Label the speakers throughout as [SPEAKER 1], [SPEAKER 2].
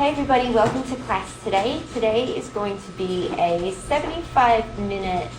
[SPEAKER 1] Hey everybody, welcome to class today. Today is going to be a 75-minute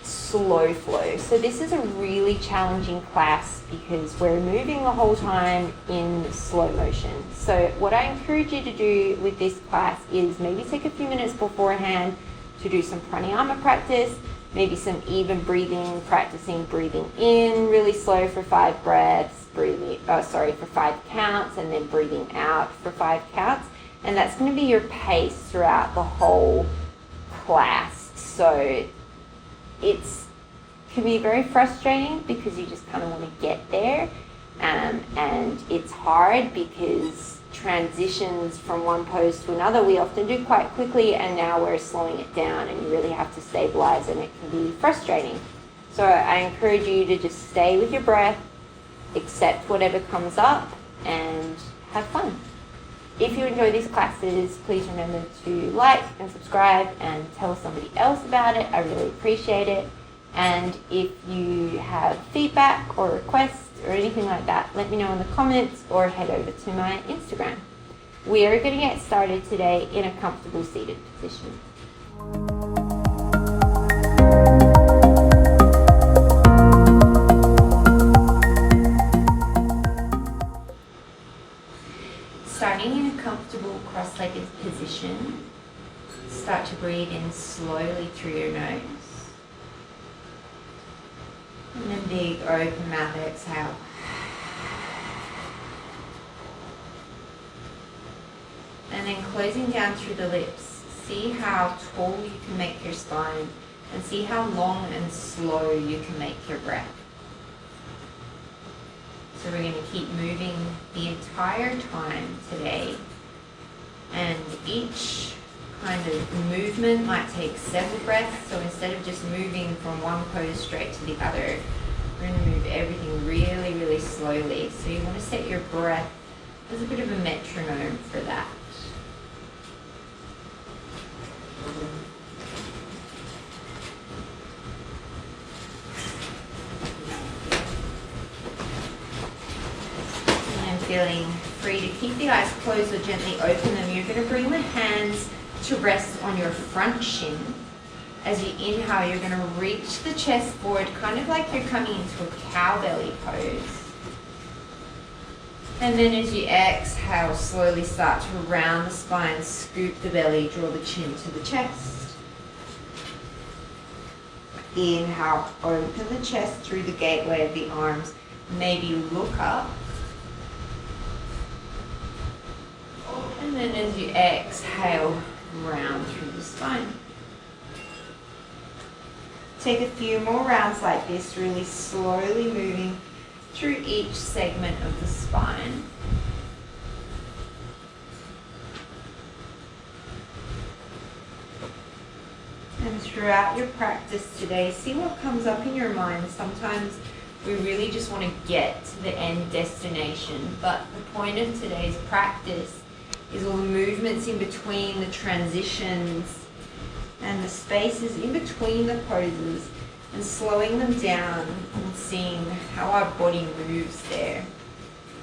[SPEAKER 1] slow flow. So this is a really challenging class because we're moving the whole time in slow motion. So what I encourage you to do with this class is maybe take a few minutes beforehand to do some pranayama practice, maybe some even breathing, practicing breathing in really slow for 5 breaths, for 5 counts, and then breathing out for 5 counts. And that's going to be your pace throughout the whole class. So it can be very frustrating because you just kind of want to get there. And it's hard because transitions from one pose to another we often do quite quickly, and now we're slowing it down and you really have to stabilize, and it can be frustrating. So I encourage you to just stay with your breath, accept whatever comes up, and have fun. If you enjoy these classes, please remember to like and subscribe and tell somebody else about it. I really appreciate it. And if you have feedback or requests or anything like that, let me know in the comments or head over to my Instagram. We are going to get started today in a comfortable seated position. Starting in a comfortable cross-legged position, start to breathe in slowly through your nose. And then big open mouth exhale. And then closing down through the lips. See how tall you can make your spine, and see how long and slow you can make your breath. So we're going to keep moving the entire time today, and each kind of movement might take several breaths. So instead of just moving from one pose straight to the other, we're going to move everything really, really slowly. So you want to set your breath as a bit of a metronome for that. Feeling free to keep the eyes closed or gently open them. You're going to bring the hands to rest on your front shin. As you inhale, you're going to reach the chest forward, kind of like you're coming into a cow belly pose. And then as you exhale, slowly start to round the spine, scoop the belly, draw the chin to the chest. Inhale, open the chest through the gateway of the arms. Maybe look up. And then as you exhale, round through the spine. Take a few more rounds like this, really slowly moving through each segment of the spine. And throughout your practice today, see what comes up in your mind. Sometimes we really just want to get to the end destination, but the point of today's practice is all the movements in between, the transitions, and the spaces in between the poses, and slowing them down and seeing how our body moves there.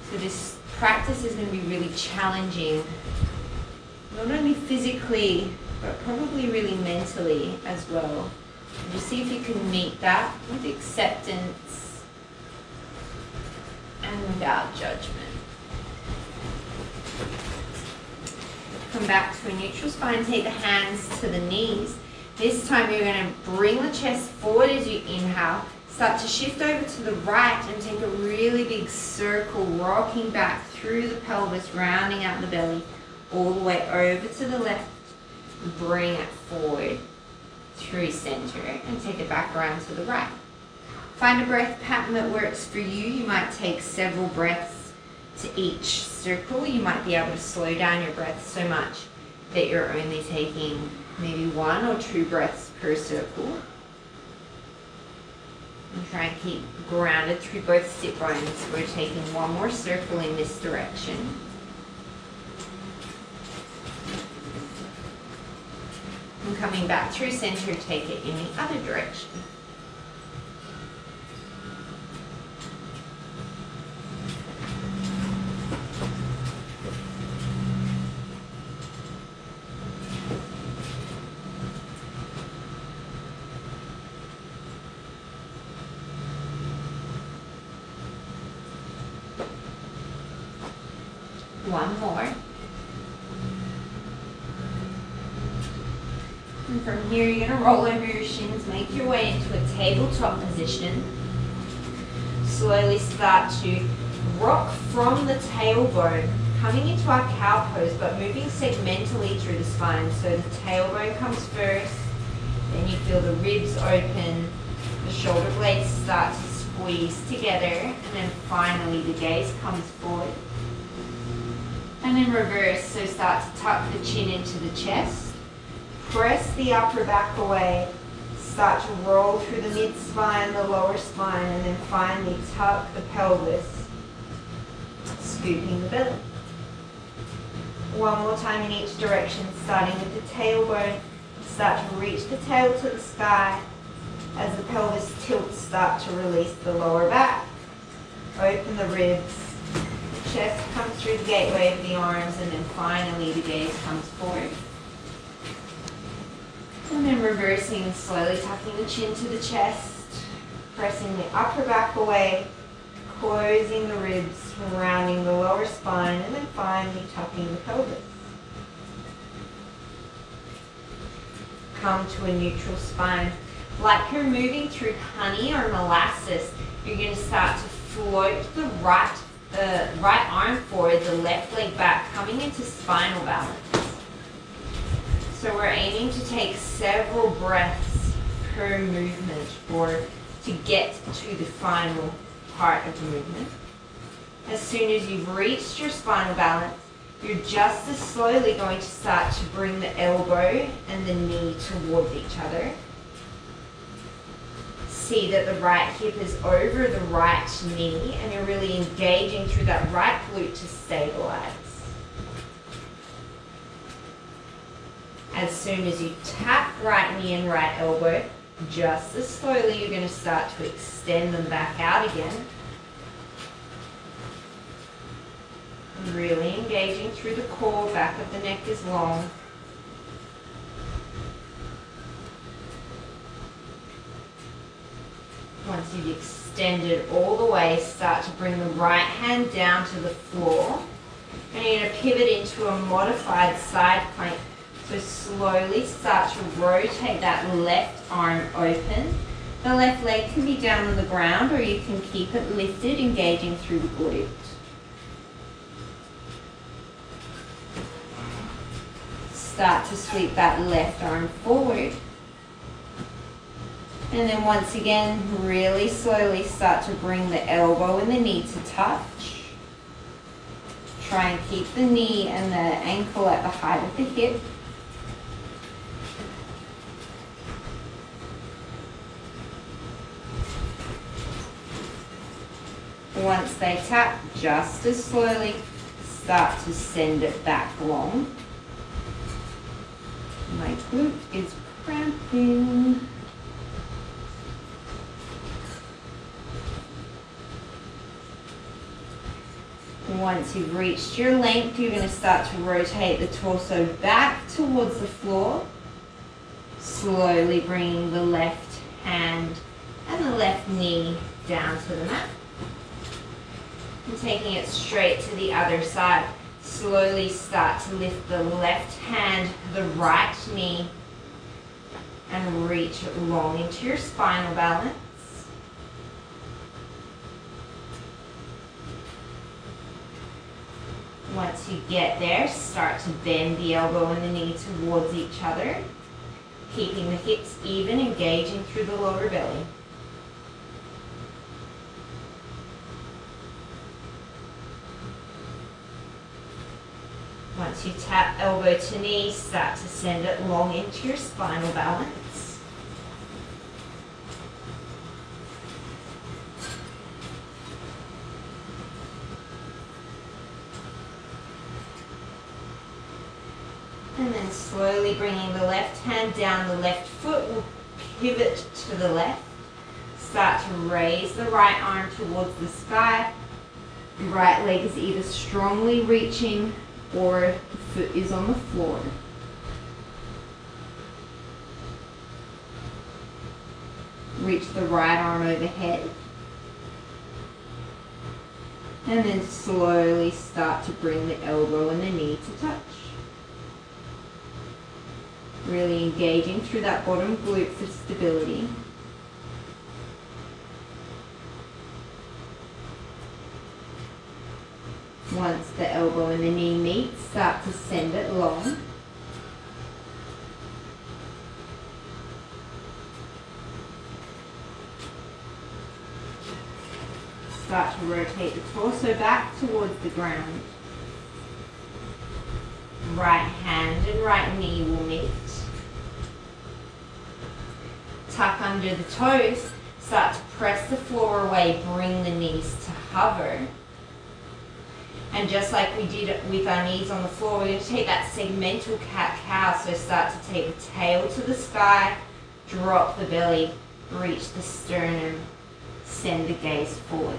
[SPEAKER 1] So this practice is going to be really challenging, not only physically, but probably really mentally as well. And just see if you can meet that with acceptance and without judgment. Come back to a neutral spine, take the hands to the knees. This time you're going to bring the chest forward as you inhale. Start to shift over to the right and take a really big circle, rocking back through the pelvis, rounding out the belly, all the way over to the left. Bring it forward through center and take it back around to the right. Find a breath pattern that works for you. You might take several breaths to each circle. You might be able to slow down your breath so much that you're only taking maybe 1 or 2 breaths per circle. And try and keep grounded through both sit bones. We're taking 1 more circle in this direction. And coming back through center, take it in the other direction. more. And from here, you're going to roll over your shins, make your way into a tabletop position. Slowly start to rock from the tailbone, coming into our cow pose, but moving segmentally through the spine. So the tailbone comes first, then you feel the ribs open, the shoulder blades start to squeeze together, and then finally the gaze comes forward. And then reverse, so start to tuck the chin into the chest, press the upper back away, start to roll through the mid-spine, the lower spine, and then finally tuck the pelvis, scooping the belly. One more time in each direction, starting with the tailbone. Start to reach the tail to the sky. As the pelvis tilts, start to release the lower back. Open the ribs. The chest comes through the gateway of the arms, and then finally the gaze comes forward. And then reversing, slowly tucking the chin to the chest, pressing the upper back away, closing the ribs, rounding the lower spine, and then finally tucking the pelvis. Come to a neutral spine. Like you're moving through honey or molasses, you're going to start to float the right arm forward, the left leg back, coming into spinal balance. So we're aiming to take several breaths per movement or to get to the final part of the movement. As soon as you've reached your spinal balance, you're just as slowly going to start to bring the elbow and the knee towards each other. See that the right hip is over the right knee, and you're really engaging through that right glute to stabilize. As soon as you tap right knee and right elbow, just as slowly you're going to start to extend them back out again. Really engaging through the core, back of the neck is long. Once you've extended all the way, start to bring the right hand down to the floor. And you're going to pivot into a modified side plank. So slowly start to rotate that left arm open. The left leg can be down on the ground, or you can keep it lifted, engaging through the glute. Start to sweep that left arm forward. And then once again, really slowly start to bring the elbow and the knee to touch. Try and keep the knee and the ankle at the height of the hip. Once they tap, just as slowly, start to send it back long. My glute is cramping. Once you've reached your length, you're going to start to rotate the torso back towards the floor. Slowly bringing the left hand and the left knee down to the mat. And taking it straight to the other side. Slowly start to lift the left hand, the right knee, and reach long into your spinal balance. Once you get there, start to bend the elbow and the knee towards each other, keeping the hips even, engaging through the lower belly. Once you tap elbow to knee, start to send it long into your spinal balance. And then slowly bringing the left hand down, the left foot will pivot to the left. Start to raise the right arm towards the sky. The right leg is either strongly reaching or the foot is on the floor. Reach the right arm overhead. And then slowly start to bring the elbow and the knee to touch. Really engaging through that bottom glute for stability. Once the elbow and the knee meet, start to send it long. Start to rotate the torso back towards the ground. Right hand and right knee will meet. Tuck under the toes. Start to press the floor away. Bring the knees to hover. And just like we did with our knees on the floor, we're going to take that segmental cat-cow. So start to take the tail to the sky. Drop the belly. Reach the sternum. Send the gaze forward.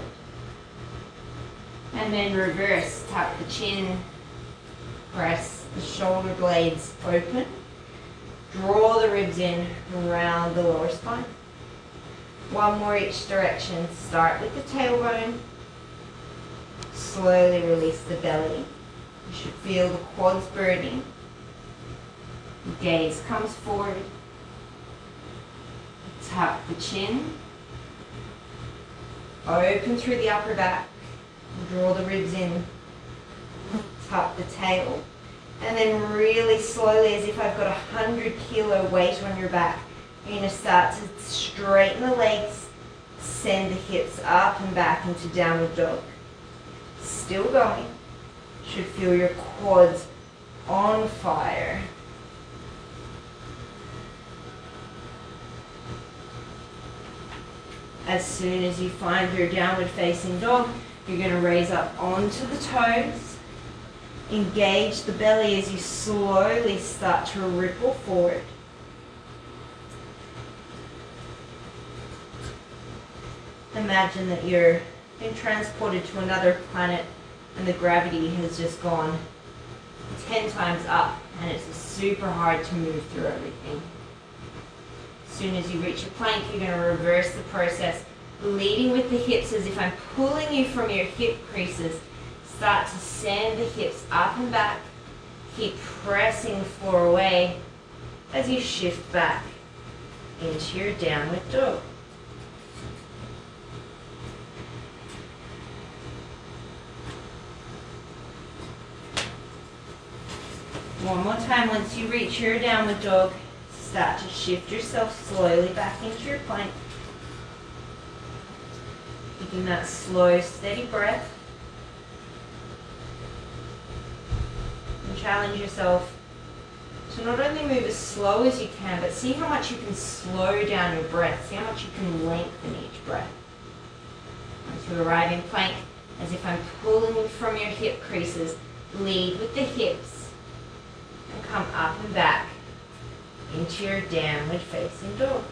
[SPEAKER 1] And then reverse, tuck the chin, press the shoulder blades open, draw the ribs in, round the lower spine. One more each direction. Start with the tailbone, slowly release the belly. You should feel the quads burning. Gaze comes forward, tuck the chin, open through the upper back. Draw the ribs in, tuck the tail, and then really slowly, as if I've got 100-kilo weight on your back, you're going to start to straighten the legs, send the hips up and back into downward dog. Still going. Should feel your quads on fire. As soon as you find your downward facing dog, you're going to raise up onto the toes. Engage the belly as you slowly start to ripple forward. Imagine that you're being transported to another planet and the gravity has just gone 10 times up and it's super hard to move through everything. As soon as you reach a plank, you're going to reverse the process. Leading with the hips as if I'm pulling you from your hip creases. Start to send the hips up and back. Keep pressing the floor away as you shift back into your downward dog. One more time. Once you reach your downward dog, start to shift yourself slowly back into your plank. Keeping that slow, steady breath. And challenge yourself to not only move as slow as you can, but see how much you can slow down your breath. See how much you can lengthen each breath. Once you arrive in plank, as if I'm pulling you from your hip creases, lead with the hips and come up and back into your downward facing dog.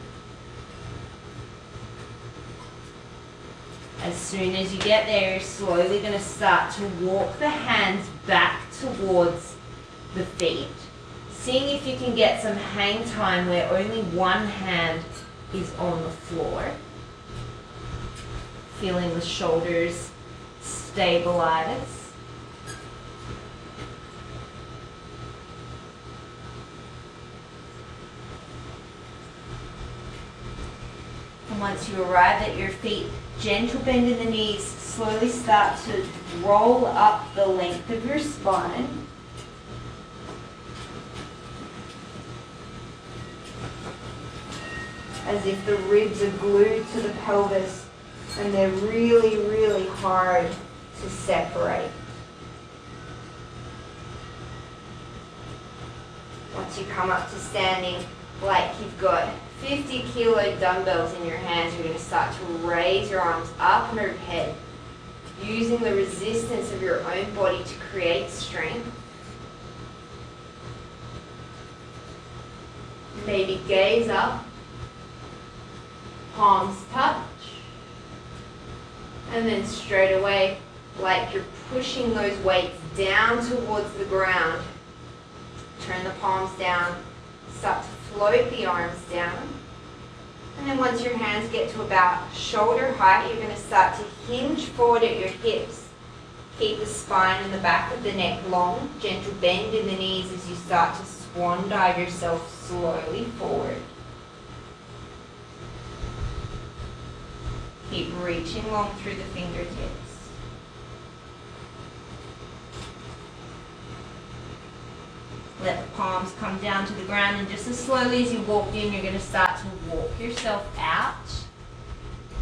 [SPEAKER 1] As soon as you get there, you're slowly going to start to walk the hands back towards the feet. Seeing if you can get some hang time where only one hand is on the floor. Feeling the shoulders stabilize. And once you arrive at your feet, gentle bend in the knees, slowly start to roll up the length of your spine. As if the ribs are glued to the pelvis and they're really, really hard to separate. Once you come up to standing, like you've got 50-kilo dumbbells in your hands, you're going to start to raise your arms up and overhead, using the resistance of your own body to create strength. Maybe gaze up, palms touch, and then straight away, like you're pushing those weights down towards the ground, turn the palms down, start to float the arms down. And then once your hands get to about shoulder height, you're going to start to hinge forward at your hips. Keep the spine and the back of the neck long. Gentle bend in the knees as you start to swan dive yourself slowly forward. Keep reaching long through the fingertips. Let the palms come down to the ground, and just as slowly as you walked in, you're going to start to walk yourself out.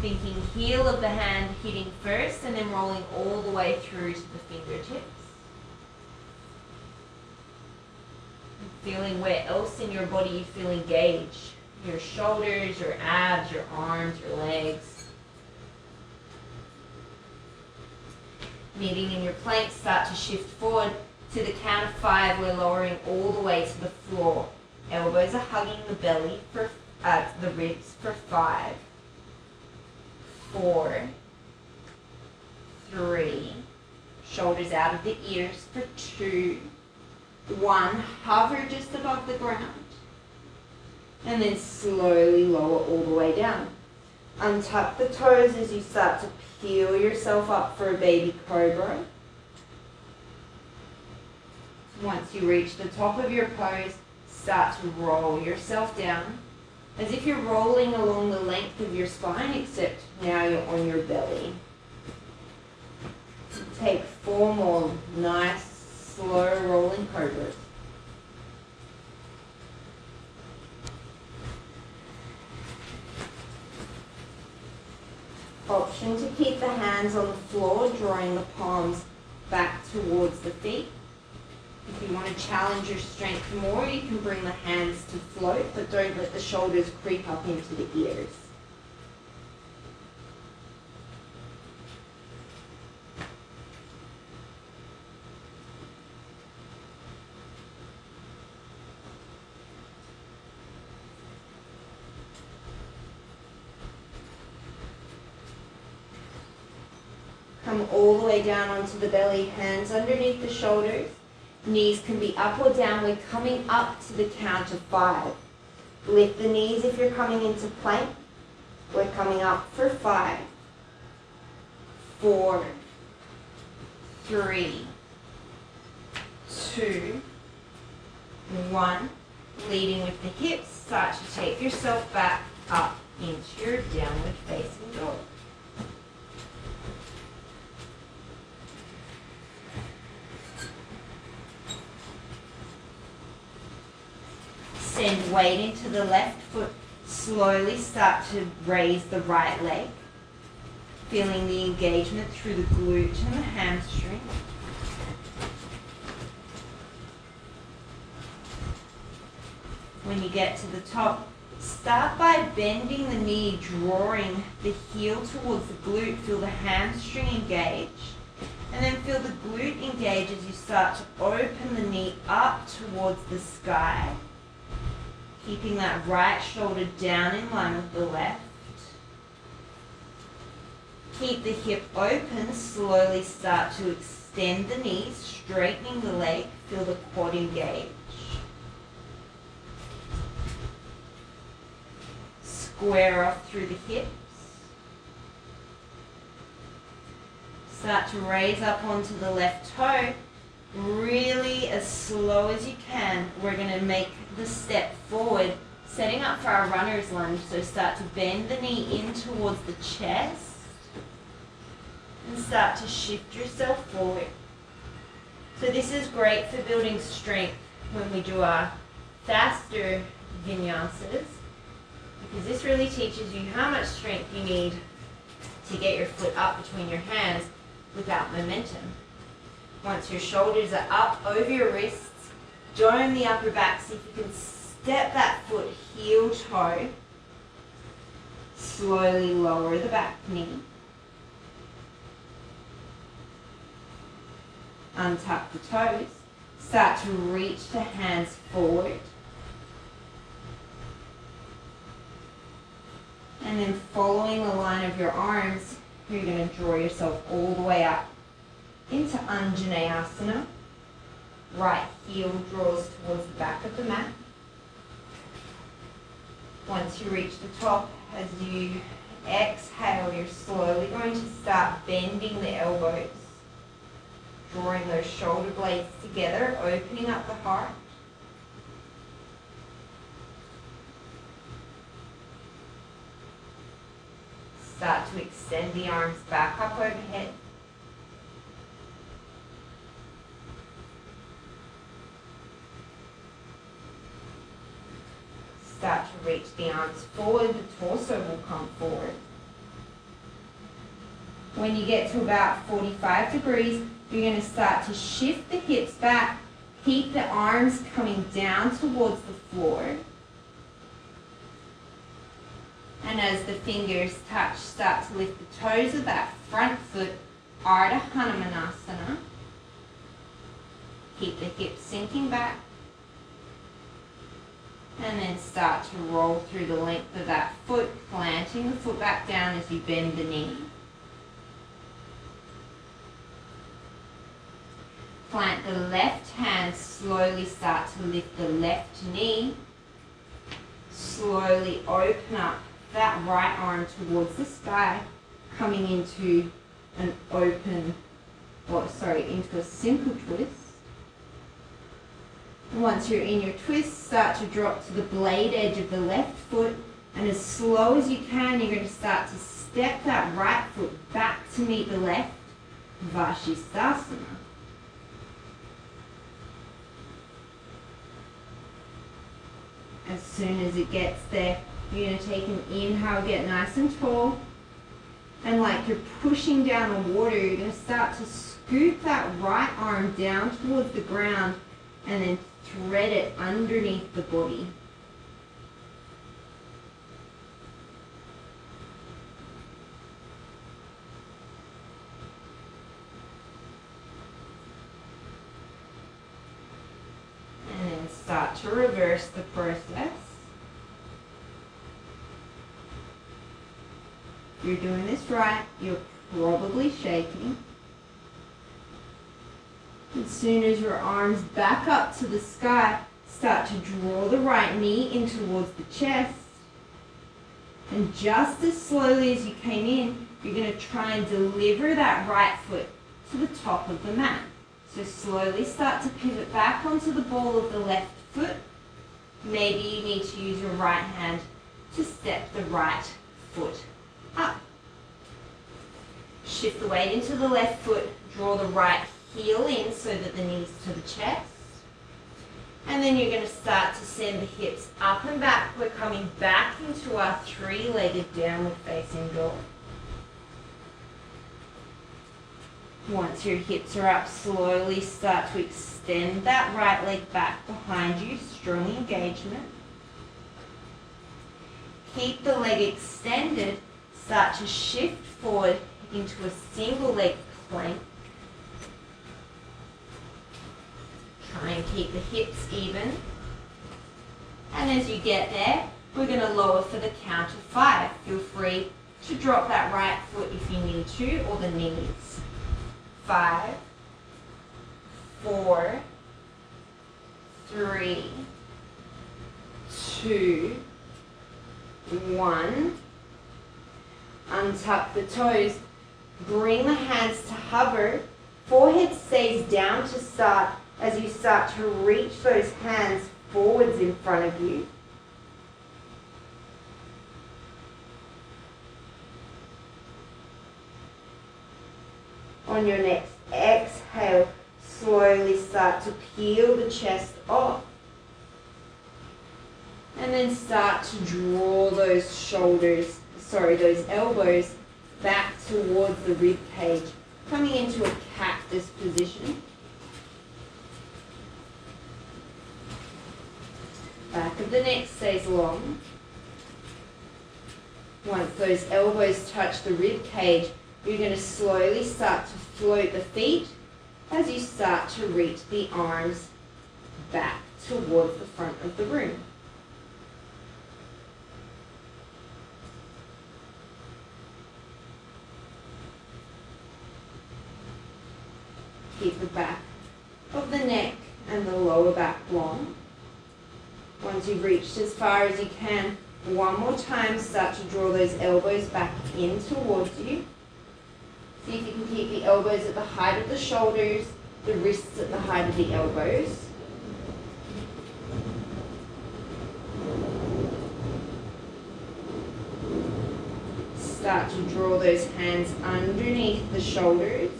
[SPEAKER 1] Thinking heel of the hand hitting first and then rolling all the way through to the fingertips. And feeling where else in your body you feel engaged. Your shoulders, your abs, your arms, your legs. Knitting in your planks, start to shift forward. To the count of 5, we're lowering all the way to the floor. Elbows are hugging the belly for the ribs for 5, 4, 3, shoulders out of the ears for 2, 1, hover just above the ground, and then slowly lower all the way down. Untuck the toes as you start to peel yourself up for a baby cobra. Once you reach the top of your pose, start to roll yourself down as if you're rolling along the length of your spine, except now you're on your belly. Take 4 more nice, slow rolling cobras. Option to keep the hands on the floor, drawing the palms back towards the feet. If you want to challenge your strength more, you can bring the hands to float, but don't let the shoulders creep up into the ears. Come all the way down onto the belly, hands underneath the shoulders. Knees can be up or down. We're coming up to the count of 5. Lift the knees if you're coming into plank. We're coming up for 5, 4, 3, 2, 1. Leading with the hips, start to take yourself back up into your downward facing dog. Send weight into the left foot. Slowly start to raise the right leg. Feeling the engagement through the glute and the hamstring. When you get to the top, start by bending the knee, drawing the heel towards the glute. Feel the hamstring engage. And then feel the glute engage as you start to open the knee up towards the sky. Keeping that right shoulder down in line with the left. Keep the hip open. Slowly start to extend the knees, straightening the leg. Feel the quad engage. Square off through the hips. Start to raise up onto the left toe. Really as slow as you can, we're going to make the step forward, setting up for our runner's lunge. So start to bend the knee in towards the chest and start to shift yourself forward. So this is great for building strength when we do our faster vinyasas, because this really teaches you how much strength you need to get your foot up between your hands without momentum. Once your shoulders are up over your wrists, dome the upper back. See if you can step that foot heel toe. Slowly lower the back knee. Untuck the toes. Start to reach the hands forward. And then following the line of your arms, you're going to draw yourself all the way up into Anjaneyasana. Right heel draws towards the back of the mat. Once you reach the top, as you exhale, you're slowly going to start bending the elbows. Drawing those shoulder blades together, opening up the heart. Start to extend the arms back up overhead. Start to reach the arms forward, the torso will come forward. When you get to about 45 degrees, you're going to start to shift the hips back, keep the arms coming down towards the floor. And as the fingers touch, start to lift the toes of that front foot, Ardha Hanumanasana. Keep the hips sinking back. And then start to roll through the length of that foot, planting the foot back down as you bend the knee. Plant the left hand, slowly start to lift the left knee. Slowly open up that right arm towards the sky, coming into an into a simple twist. Once you're in your twist, start to drop to the blade edge of the left foot, and as slow as you can, you're going to start to step that right foot back to meet the left, Vashisthasana. As soon as it gets there, you're going to take an inhale, get nice and tall, and like you're pushing down the water, you're going to start to scoop that right arm down towards the ground and then thread it underneath the body. And then start to reverse the process. If you're doing this right, you're probably shaking. As soon as your arms back up to the sky, start to draw the right knee in towards the chest. And just as slowly as you came in, you're going to try and deliver that right foot to the top of the mat. So slowly start to pivot back onto the ball of the left foot. Maybe you need to use your right hand to step the right foot up. Shift the weight into the left foot, draw the right heel in so that the knee's to the chest. And then you're going to start to send the hips up and back. We're coming back into our three-legged downward facing dog. Once your hips are up, slowly start to extend that right leg back behind you, strong engagement. Keep the leg extended, start to shift forward into a single leg plank. Try and keep the hips even. And as you get there, we're going to lower for the count of 5. Feel free to drop that right foot if you need to, or the knees. 5, 4, 3, 2, 1. Untuck the toes. Bring the hands to hover. Forehead stays down to start as you start to reach those hands forwards in front of you. On your next exhale, slowly start to peel the chest off. And then start to draw those those elbows back towards the rib cage, coming into a cactus position. Back of the neck stays long. Once those elbows touch the rib cage, you're going to slowly start to float the feet as you start to reach the arms back towards the front of the room. Keep the back of the neck and the lower back long. Once you've reached as far as you can, one more time, start to draw those elbows back in towards you. See if you can keep the elbows at the height of the shoulders, the wrists at the height of the elbows. Start to draw those hands underneath the shoulders.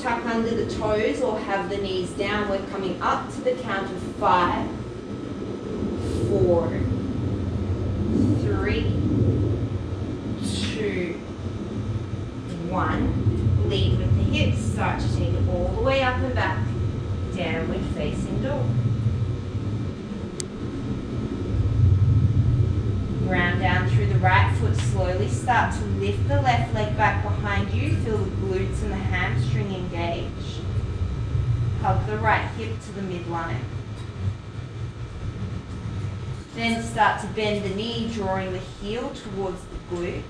[SPEAKER 1] Tuck under the toes or have the knees down. We're coming up to the count of 5, 4, 3, 2, 1. Lead with the hips. Start to take it all the way up and back. Downward facing dog. Ground down through the right foot. Slowly start to lift the left leg back behind you. Feel the glutes and the hamstring engage. Hug the right hip to the midline. Then start to bend the knee, drawing the heel towards the glute.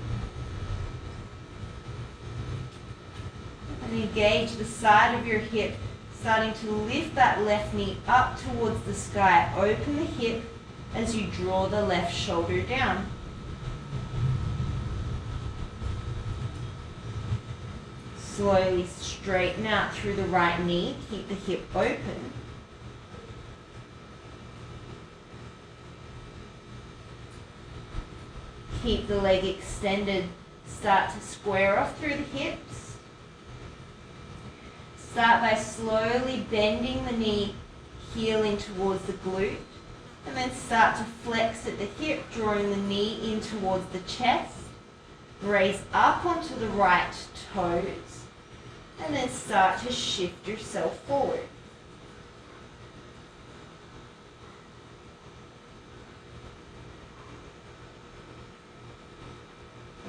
[SPEAKER 1] And engage the side of your hip, starting to lift that left knee up towards the sky. Open the hip as you draw the left shoulder down. Slowly straighten out through the right knee. Keep the hip open. Keep the leg extended. Start to square off through the hips. Start by slowly bending the knee, heeling towards the glute. And then start to flex at the hip, drawing the knee in towards the chest. Raise up onto the right toes. And then start to shift yourself forward.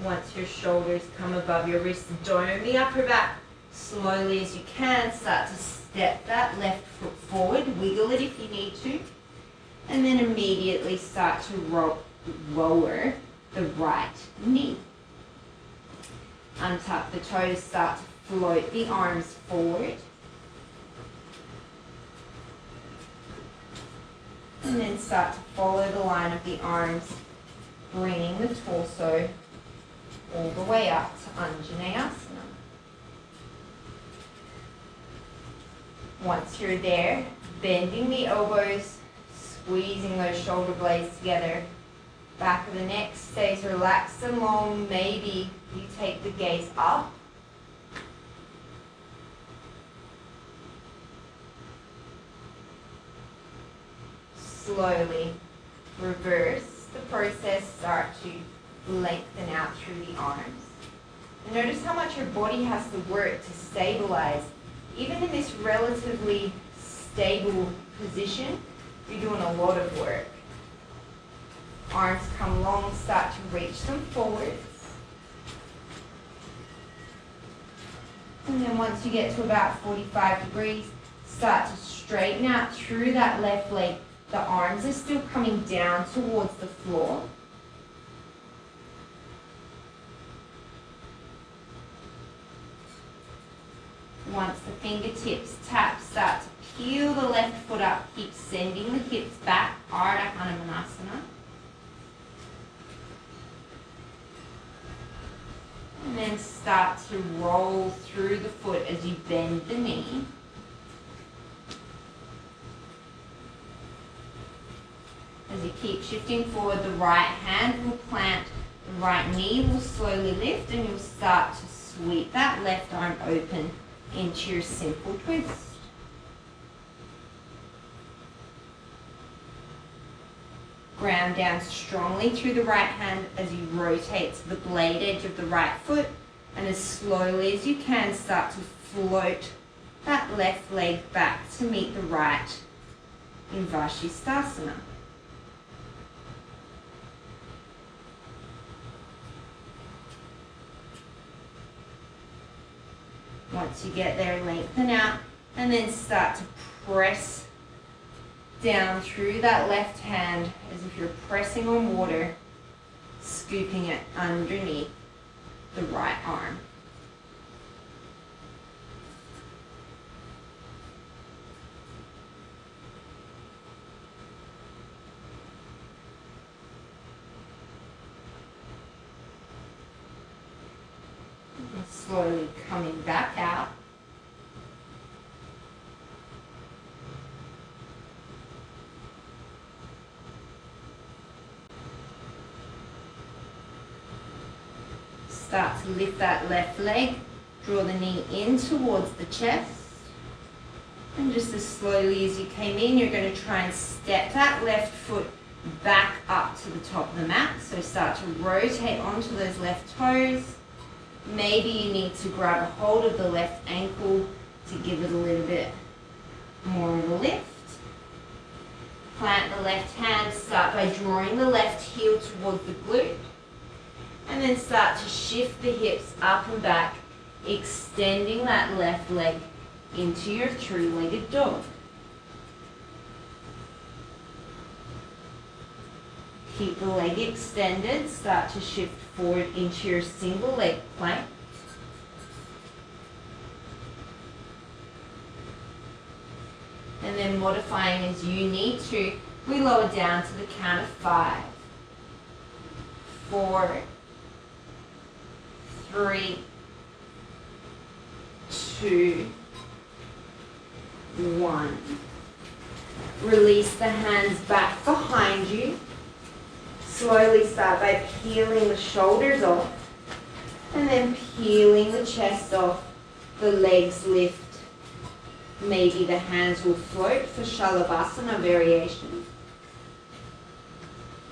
[SPEAKER 1] Once your shoulders come above your wrists, dome the upper back. Slowly as you can, start to step that left foot forward. Wiggle it if you need to. And then immediately start to lower the right knee. Untuck the toes, start to float the arms forward. And then start to follow the line of the arms, bringing the torso all the way up to Anjaneyasana. Once you're there, bending the elbows, squeezing those shoulder blades together. Back of the neck stays relaxed and long. Maybe you take the gaze up. Slowly reverse the process. Start to lengthen out through the arms. And notice how much your body has to work to stabilize. Even in this relatively stable position, you're doing a lot of work. Arms come long, start to reach them forwards. And then once you get to about 45 degrees, start to straighten out through that left leg. The arms are still coming down towards the floor. Once the fingertips tap, start to peel the left foot up. Keep sending the hips back. Ardha Hanumanasana. And then start to roll through the foot as you bend the knee. As you keep shifting forward, the right hand will plant, the right knee will slowly lift, and you'll start to sweep that left arm open into your simple twist. Ground down strongly through the right hand as you rotate to the blade edge of the right foot, and as slowly as you can start to float that left leg back to meet the right in Vashisthasana. Once you get there, lengthen out, and then start to press down through that left hand as if you're pressing on water, scooping it underneath the right arm. And slowly coming back out. Start to lift that left leg. Draw the knee in towards the chest. And just as slowly as you came in, you're going to try and step that left foot back up to the top of the mat. So start to rotate onto those left toes. Maybe you need to grab a hold of the left ankle to give it a little bit more of a lift. Plant the left hand, start by drawing the left heel towards the glute. And then start to shift the hips up and back, extending that left leg into your three-legged dog. Keep the leg extended, start to shift forward into your single leg plank. And then modifying as you need to, we lower down to the count of 5, 4, 3, 2, 1. Release the hands back behind you. Slowly start by peeling the shoulders off and then peeling the chest off. The legs lift. Maybe the hands will float for Shalabhasana Variation.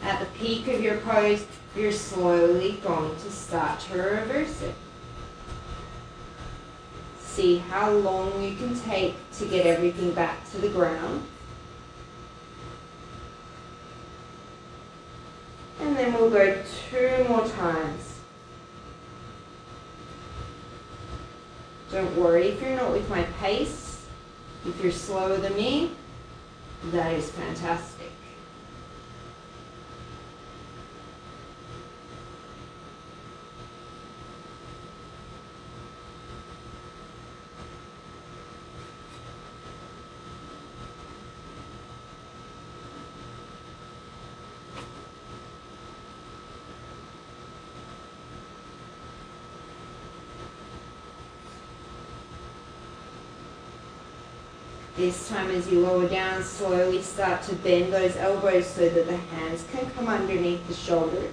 [SPEAKER 1] At the peak of your pose, you're slowly going to start to reverse it. See how long you can take to get everything back to the ground. And then we'll go 2 more times. Don't worry if you're not with my pace. If you're slower than me, that is fantastic. This time as you lower down, slowly start to bend those elbows so that the hands can come underneath the shoulders.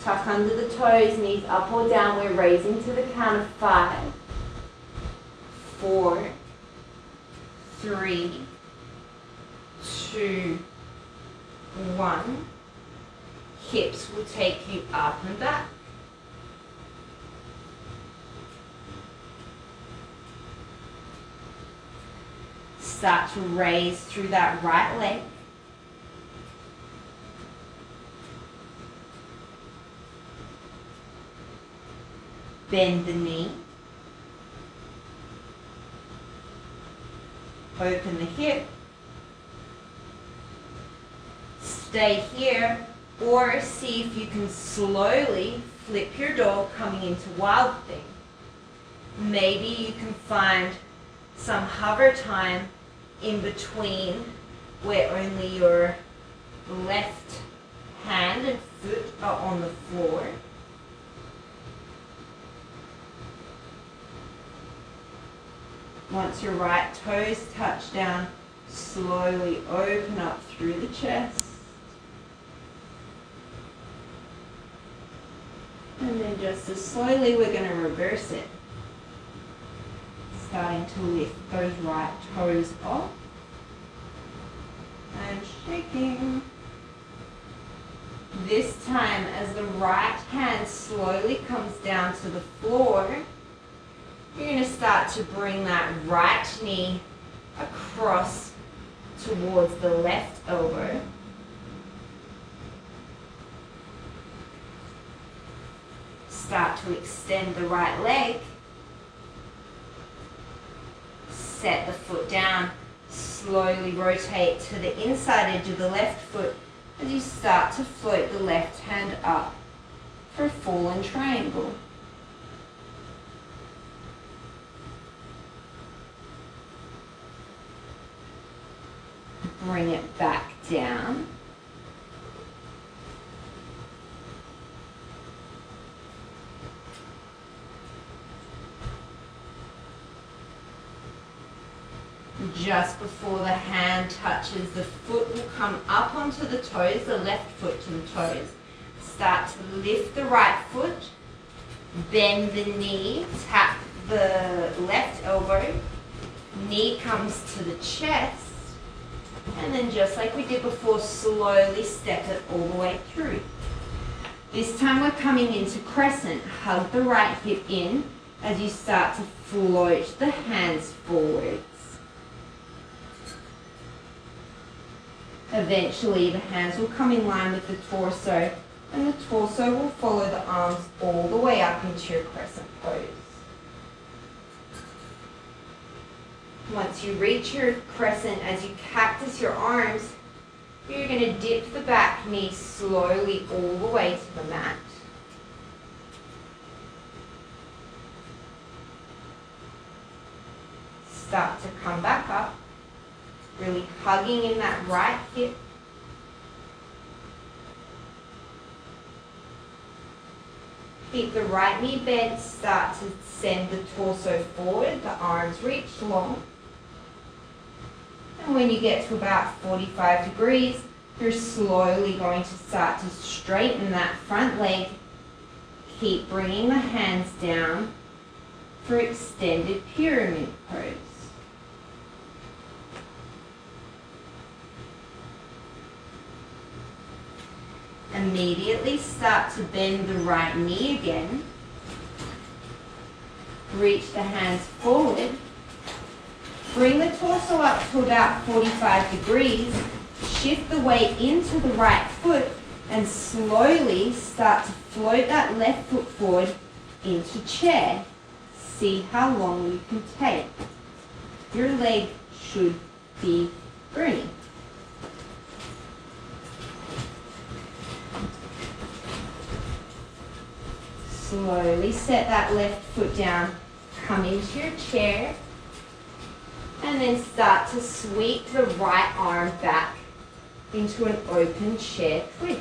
[SPEAKER 1] Tuck under the toes, knees up or down. We're raising to the count of 5, 4, 3, 2, 1. Hips will take you up and back. Start to raise through that right leg. Bend the knee. Open the hip. Stay here, or see if you can slowly flip your dog coming into wild thing. Maybe you can find some hover time in between where only your left hand and foot are on the floor. Once your right toes touch down, slowly open up through the chest. And then just as slowly, we're going to reverse it. Starting to lift those right toes off and shaking. This time, as the right hand slowly comes down to the floor, you're going to start to bring that right knee across towards the left elbow. Start to extend the right leg. Set the foot down, slowly rotate to the inside edge of the left foot as you start to float the left hand up for a fallen triangle. Bring it back down. Just before the hand touches, the foot will come up onto the toes, the left foot to the toes. start to lift the right foot, bend the knee, tap the left elbow, knee comes to the chest, and then just like we did before, slowly step it all the way through. This time we're coming into crescent. Hug the right hip in as you start to float the hands forwards. Eventually the hands will come in line with the torso, and the torso will follow the arms all the way up into your crescent pose. Once you reach your crescent, as you cactus your arms, you're going to dip the back knee slowly all the way to the mat. Start to come back up, really hugging in that right hip. Keep the right knee bent, start to send the torso forward, the arms reach long. And when you get to about 45 degrees, you're slowly going to start to straighten that front leg. Keep bringing the hands down for extended pyramid pose. Immediately start to bend the right knee again. Reach the hands forward. Bring the torso up to about 45 degrees. Shift the weight into the right foot and slowly start to float that left foot forward into chair. See how long you can take. Your leg should be free. Slowly set that left foot down, come into your chair, and then start to sweep the right arm back into an open chair twist.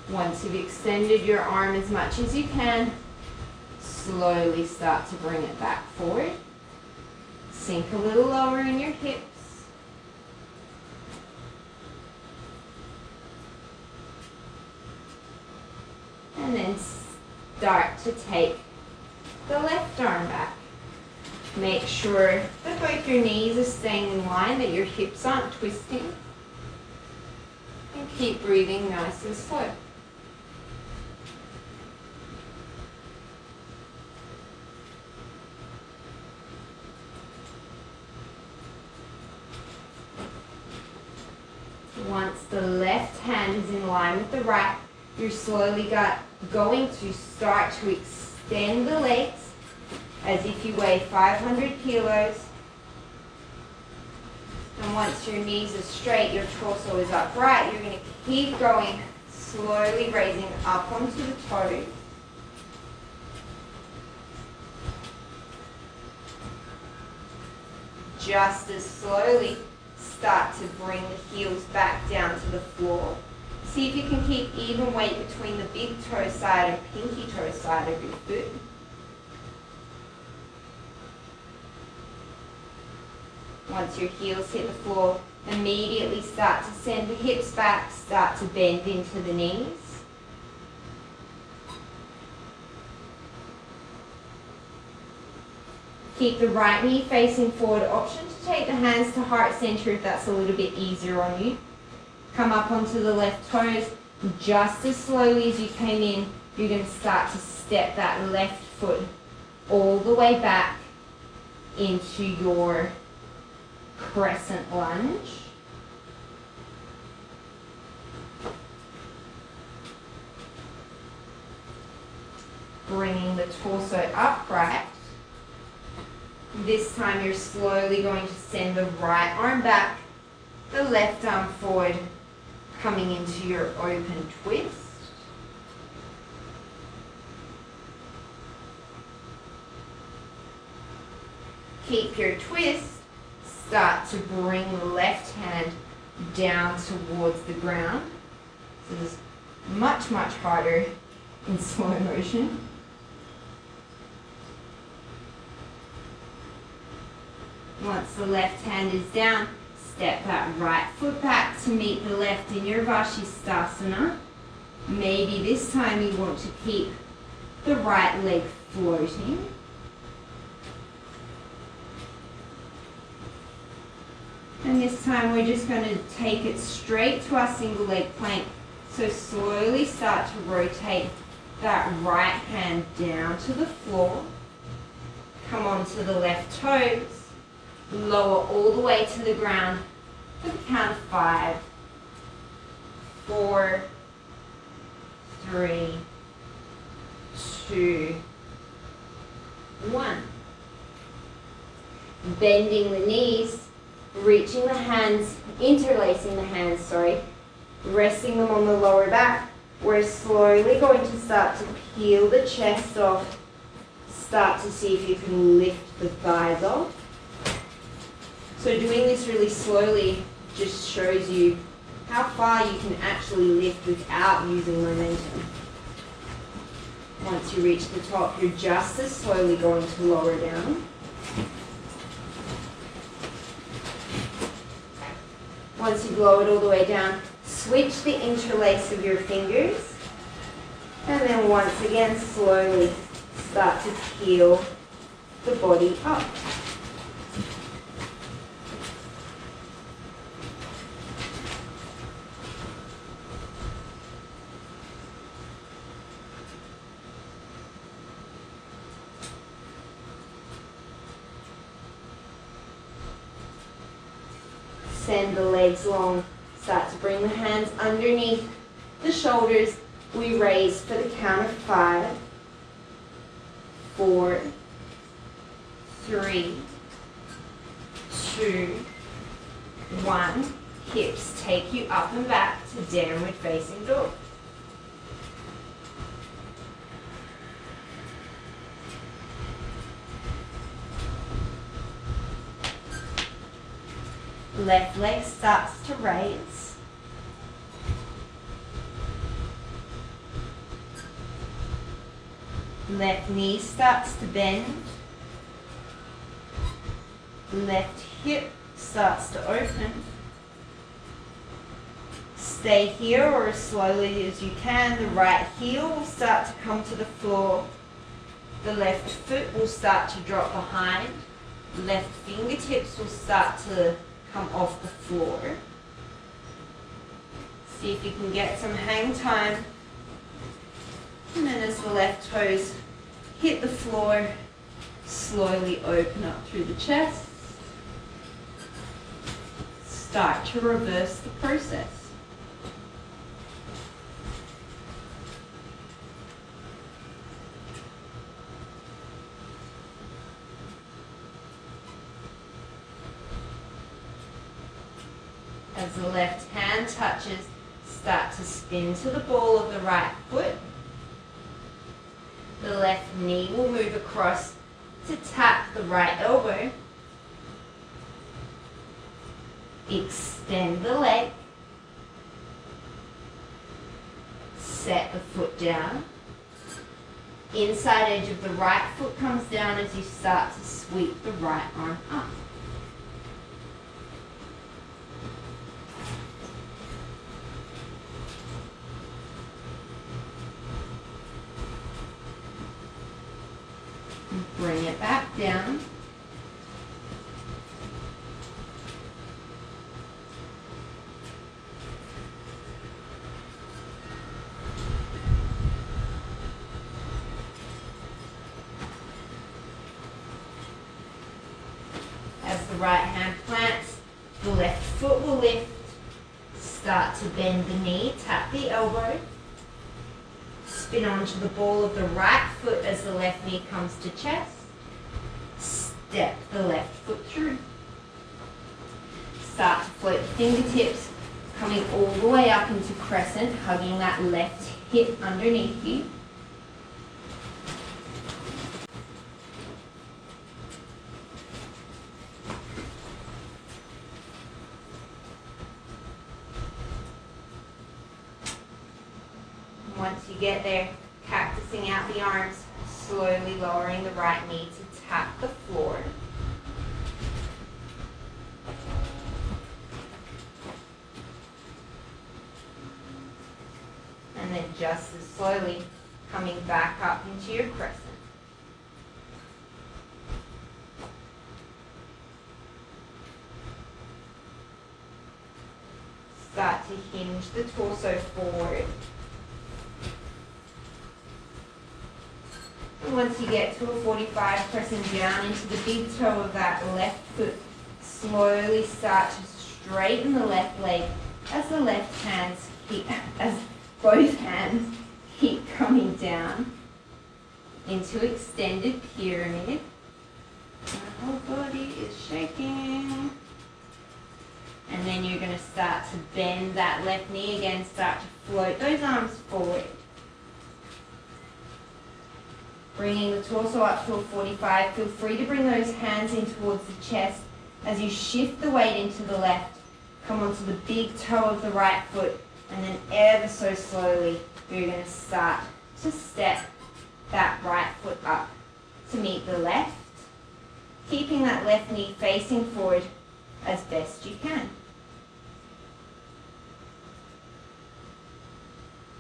[SPEAKER 1] Once you've extended your arm as much as you can, slowly start to bring it back forward. Sink a little lower in your hips. And then start to take the left arm back. Make sure that both your knees are staying in line, that your hips aren't twisting. And keep breathing nice and slow. Once the left hand is in line with the right, you're slowly going to start to extend the legs as if you weigh 500 kilos. And once your knees are straight, your torso is upright, you're going to keep going, slowly raising up onto the toes. Just as slowly, start to bring the heels back down to the floor. See if you can keep even weight between the big toe side and pinky toe side of your foot. Once your heels hit the floor, immediately start to send the hips back, start to bend into the knees. Keep the right knee facing forward. Option to take the hands to heart center if that's a little bit easier on you. Come up onto the left toes. Just as slowly as you came in, you're going to start to step that left foot all the way back into your crescent lunge. Bringing the torso upright. This time you're slowly going to send the right arm back, the left arm forward, coming into your open twist. Keep your twist. Start to bring the left hand down towards the ground. So this is much harder in slow motion. Once the left hand is down, step that right foot back to meet the left in your Vashisthasana. Maybe this time you want to keep the right leg floating. And this time we're just going to take it straight to our single leg plank. So slowly start to rotate that right hand down to the floor. Come onto the left toes. Lower all the way to the ground for the count of 5, 4, 3, 2, 1. Bending the knees, reaching the hands, interlacing the hands, resting them on the lower back. We're slowly going to start to peel the chest off. Start to see if you can lift the thighs off. So doing this really slowly just shows you how far you can actually lift without using momentum. Once you reach the top, you're just as slowly going to lower down. Once you've lowered all the way down, switch the interlace of your fingers. And then once again, slowly start to peel the body up. Send the legs long. Start to bring the hands underneath the shoulders. We raise for the count of 5, 4, 3, 2, 1. Hips take you up and back to downward facing dog. Left leg starts to raise. Left knee starts to bend. Left hip starts to open. Stay here or as slowly as you can. The right heel will start to come to the floor. The left foot will start to drop behind. Left fingertips will start to come off the floor. See if you can get some hang time. And then as the left toes hit the floor, slowly open up through the chest. Start to reverse the process. As the left hand touches, start to spin to the ball of the right foot. The left knee will move across to tap the right elbow. Extend the leg. Set the foot down. Inside edge of the right foot comes down as you start to sweep the right arm up. Bring it back down. As the right hand plants, the left foot will lift. Start to bend the knee, tap the elbow. Spin onto the ball of the right foot as the left knee comes to chest. Step the left foot through. Start to float the fingertips, coming all the way up into crescent, hugging that left hip underneath you. Once you get there, cactusing out the arms, slowly lowering the right knee to tap the floor. just as slowly coming back up into your crescent. Start to hinge the torso forward. And once you get to a 45, pressing down into the big toe of that left foot, slowly start to straighten the left leg as the left hands keep, as both hands keep coming down into extended pyramid. My whole body is shaking. And then you're going to start to bend that left knee again, start to float those arms forward. Bringing the torso up to a 45, feel free to bring those hands in towards the chest as you shift the weight into the left. Come onto the big toe of the right foot, and then ever so slowly, you're going to start to step that right foot up to meet the left, keeping that left knee facing forward as best you can.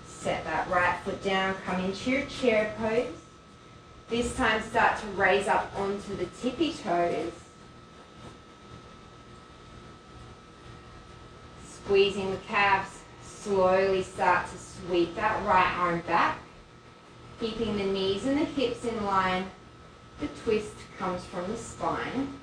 [SPEAKER 1] Set that right foot down, come into your chair pose. This time start to raise up onto the tippy toes. Squeezing the calves, slowly start to sweep that right arm back. Keeping the knees and the hips in line. The twist comes from the spine.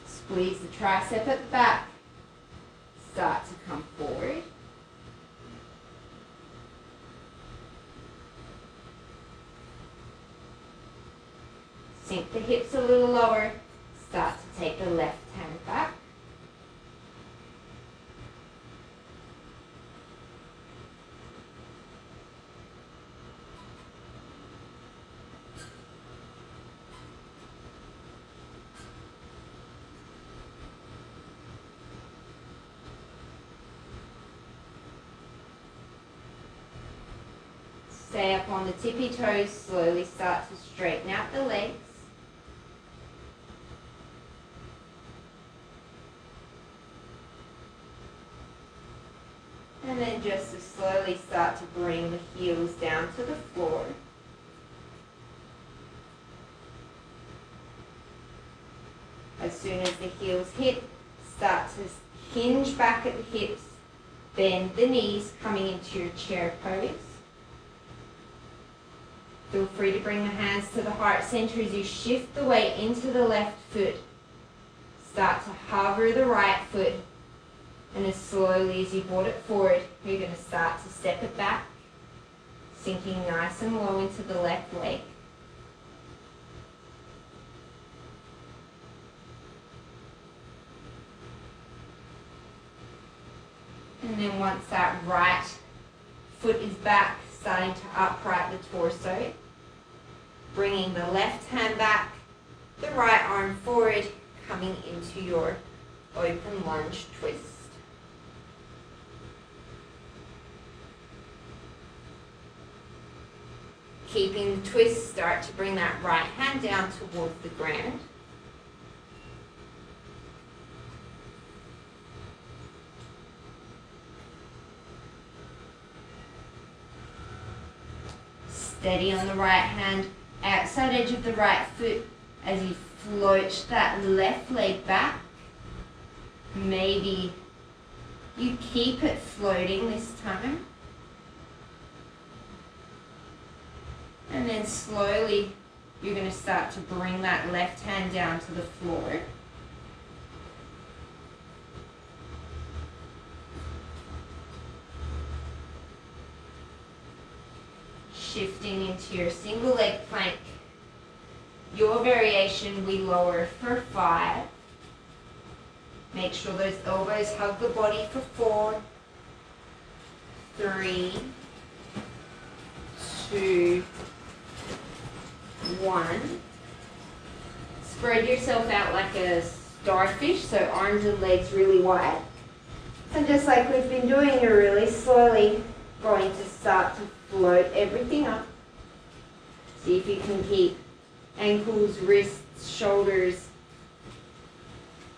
[SPEAKER 1] Squeeze the tricep at the back. Start to come forward. Sink the hips a little lower. Start to take the left hand back. Stay up on the tippy toes, slowly start to straighten out the legs. And then just as slowly start to bring the heels down to the floor. As soon as the heels hit, start to hinge back at the hips, bend the knees, coming into your chair pose. Feel free to bring the hands to the heart center as you shift the weight into the left foot. Start to hover the right foot, and as slowly as you brought it forward, you're going to start to step it back, sinking nice and low into the left leg. And then once that right foot is back, starting to upright the torso, bringing the left hand back, the right arm forward, coming into your open lunge twist. Keeping the twist, start to bring that right hand down towards the ground. Steady on the right hand, outside edge of the right foot as you float that left leg back. Maybe you keep it floating this time. And then slowly you're going to start to bring that left hand down to the floor. Shifting into your single leg plank. Your variation, we lower for 5. Make sure those elbows hug the body for 4, 3, 2, 1. Spread yourself out like a starfish, so arms and legs really wide. And just like we've been doing, you're really slowly going to start to float everything up. See if you can keep ankles, wrists, shoulders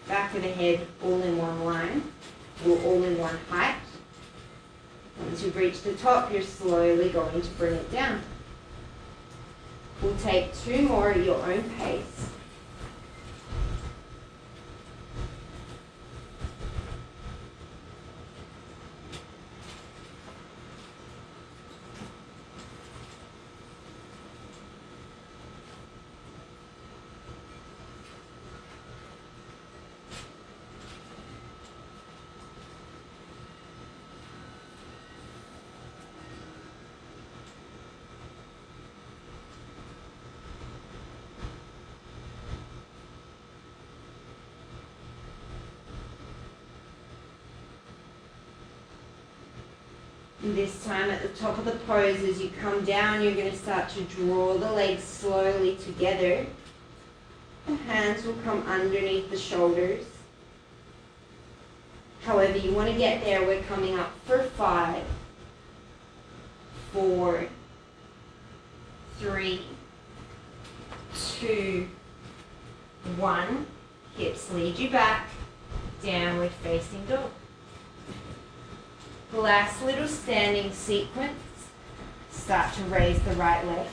[SPEAKER 1] back of the head all in one line, or all in one height. Once you've reached the top, you're slowly going to bring it down. We'll take 2 more at your own pace. This time at the top of the pose, as you come down, you're going to start to draw the legs slowly together. The hands will come underneath the shoulders. However you want to get there, we're coming up for 5, 4, 3, 2, 1. Hips lead you back, downward facing dog. Last little standing sequence. Start to raise the right leg.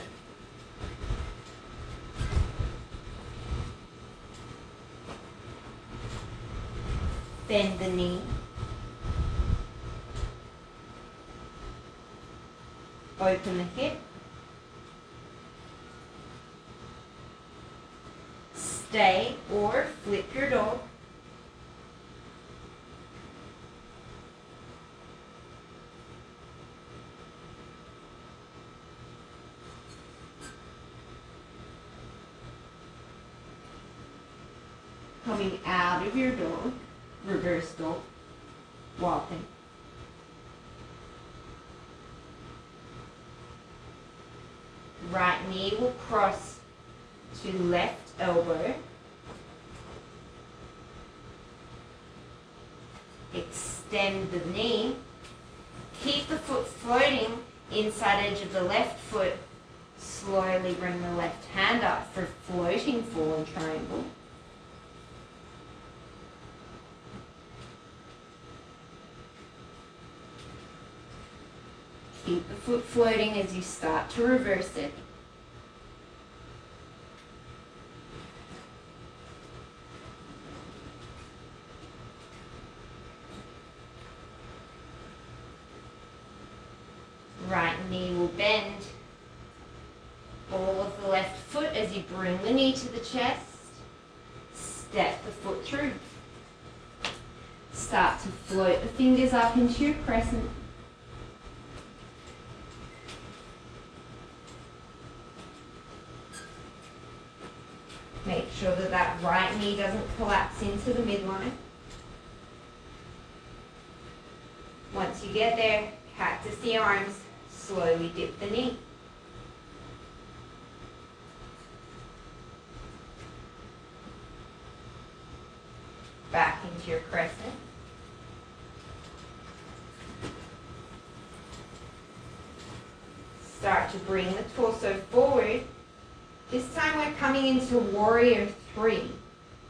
[SPEAKER 1] Bend the knee. Open the hip. Stay or flip your dog. Coming out of your dog, reverse dog, walking. Right knee will cross to left elbow. Extend the knee. Keep the foot floating inside edge of the left foot. Slowly bring the left hand up for floating forward triangle. Keep the foot floating as you start to reverse it. Right knee will bend. Ball of the left foot as you bring the knee to the chest. Step the foot through. Start to float the fingers up into your crescent. Make sure that that right knee doesn't collapse into the midline. Once you get there, cactus the arms, slowly dip the knee. Back into your crescent. Start to bring the torso forward. This time we're coming into warrior 3.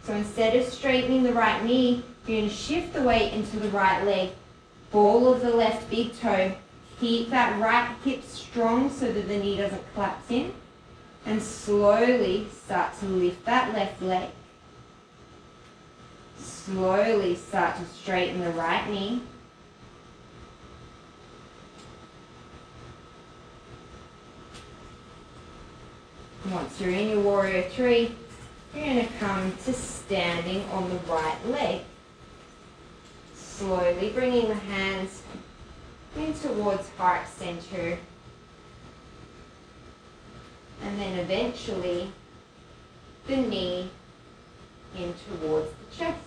[SPEAKER 1] So instead of straightening the right knee, you're going to shift the weight into the right leg. Ball of the left big toe. Keep that right hip strong so that the knee doesn't collapse in. And slowly start to lift that left leg. Slowly start to straighten the right knee. Once you're in your warrior 3, you're going to come to standing on the right leg. Slowly bringing the hands in towards heart center. And then eventually the knee in towards the chest.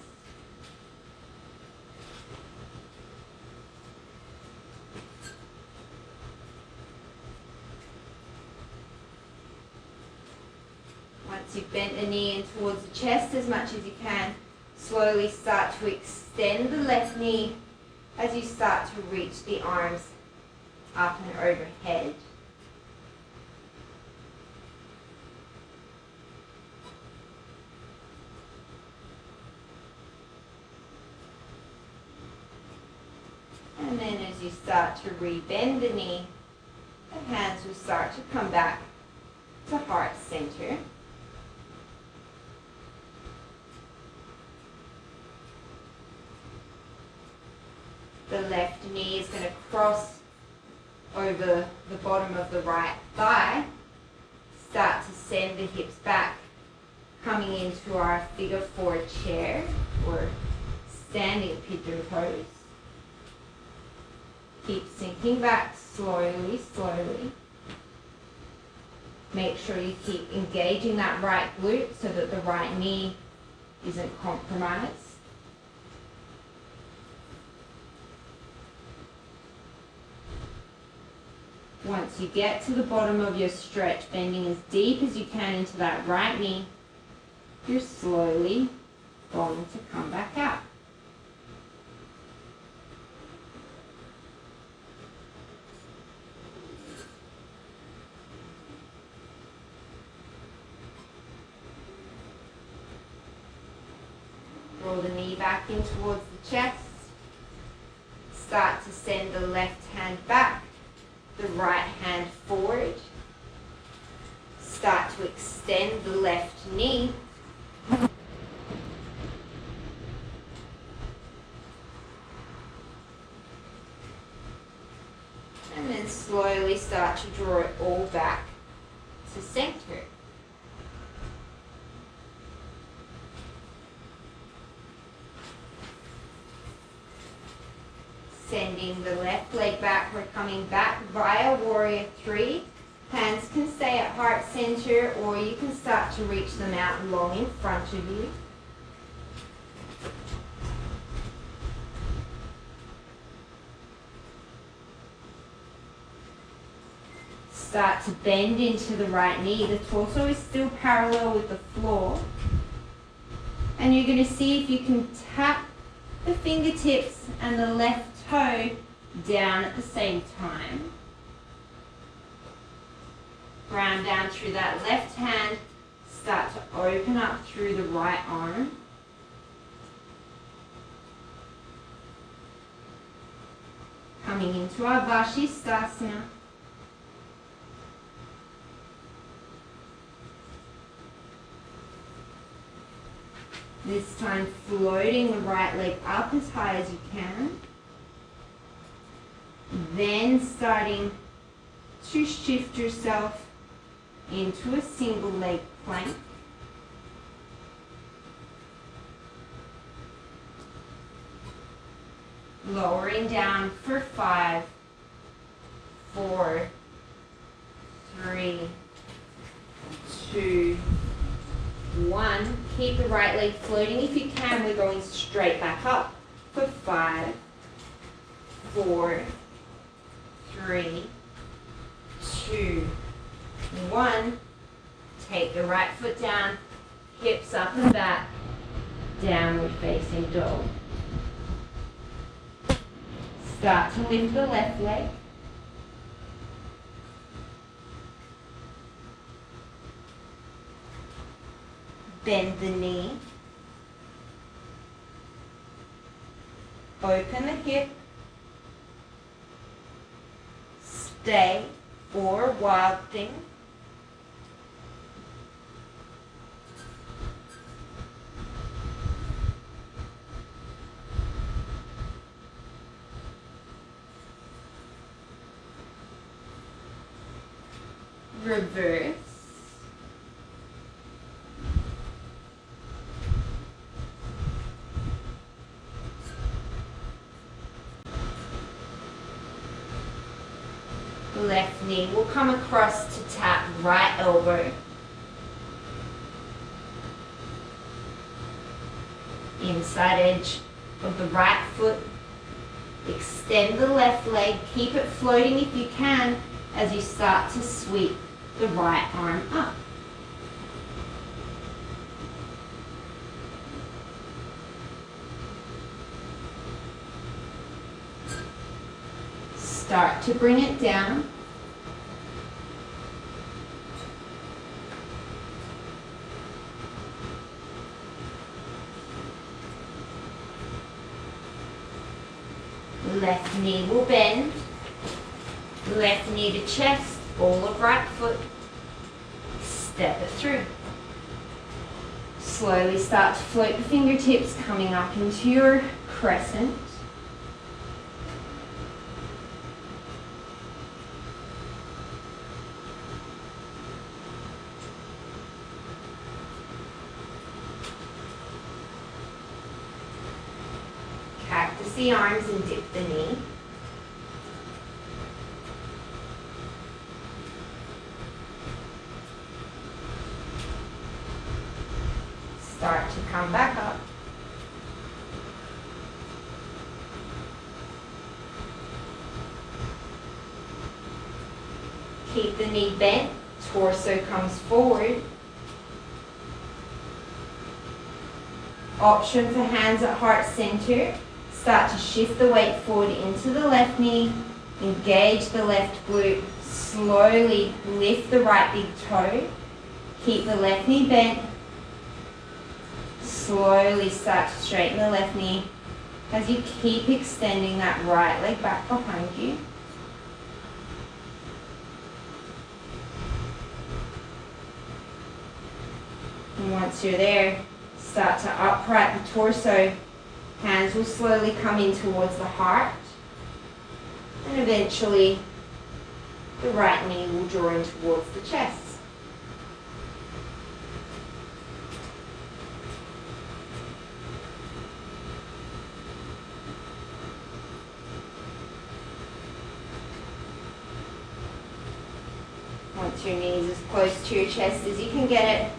[SPEAKER 1] Once you've bent the knee in towards the chest as much as you can, slowly start to extend the left knee as you start to reach the arms up and overhead. And then as you start to re-bend the knee, the hands will start to come back to heart center. The left knee is going to cross over the bottom of the right thigh. Start to send the hips back, coming into our figure four chair or standing pigeon pose. Keep sinking back slowly, slowly. Make sure you keep engaging that right glute so that the right knee isn't compromised. Once you get to the bottom of your stretch, bending as deep as you can into that right knee, you're slowly going to come back out. Roll the knee back in towards the chest. Start to send the left hand back, the right hand forward. Start to extend the left knee. And then slowly start to draw it all back to center. Sending the left leg back, we're coming back via warrior three. Hands can stay at heart center, or you can start to reach them out long in front of you. Start to bend into the right knee. The torso is still parallel with the floor. And you're going to see if you can tap the fingertips and the left toe down at the same time. Ground down through that left hand. Start to open up through the right arm. Coming into our Vashisthasana. This time floating the right leg up as high as you can. Then starting to shift yourself into a single leg plank. Lowering down for 5, 4, 3, 2, 1. Keep the right leg floating. If you can, we're going straight back up for 5, 4, 3, 2, 1. Take the right foot down, hips up and back, downward facing dog. Start to lift the left leg. Bend the knee. Open the hip. Stay or wild thing. Reverse. Left knee will come across to tap right elbow. Inside edge of the right foot. Extend the left leg. Keep it floating if you can as you start to sweep the right arm up. Start to bring it down. Left knee will bend. Left knee to chest, ball of right foot. Step it through. Slowly start to float the fingertips, coming up into your crescent. Cactus the arms and dip the knee. Start to come back up. Keep the knee bent, torso comes forward. Option for hands at heart center. Start to shift the weight forward into the left knee. Engage the left glute. Slowly lift the right big toe. Keep the left knee bent. Slowly start to straighten the left knee as you keep extending that right leg back behind you. And once you're there, start to upright the torso. Hands will slowly come in towards the heart. And eventually, the right knee will draw in towards the chest. Once your knee is as close to your chest as you can get it,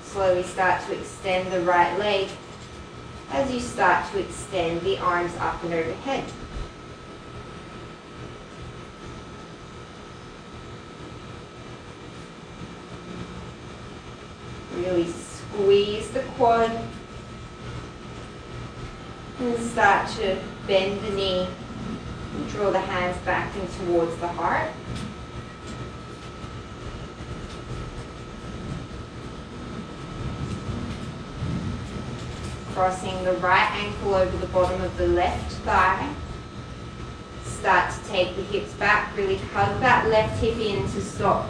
[SPEAKER 1] slowly start to extend the right leg as you start to extend the arms up and overhead. Really squeeze the quad and start to bend the knee and draw the hands back in towards the heart. Crossing the right ankle over the bottom of the left thigh. Start to take the hips back, really hug that left hip in to stop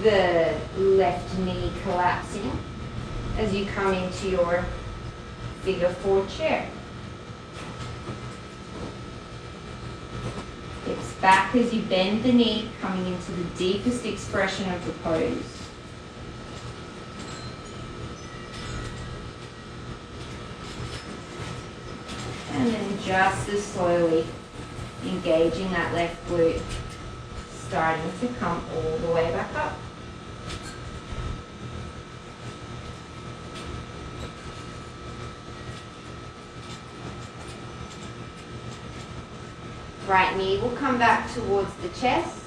[SPEAKER 1] the left knee collapsing as you come into your figure four chair. Hips back as you bend the knee, coming into the deepest expression of the pose. And then just as slowly engaging that left glute, starting to come all the way back up. Right knee will come back towards the chest.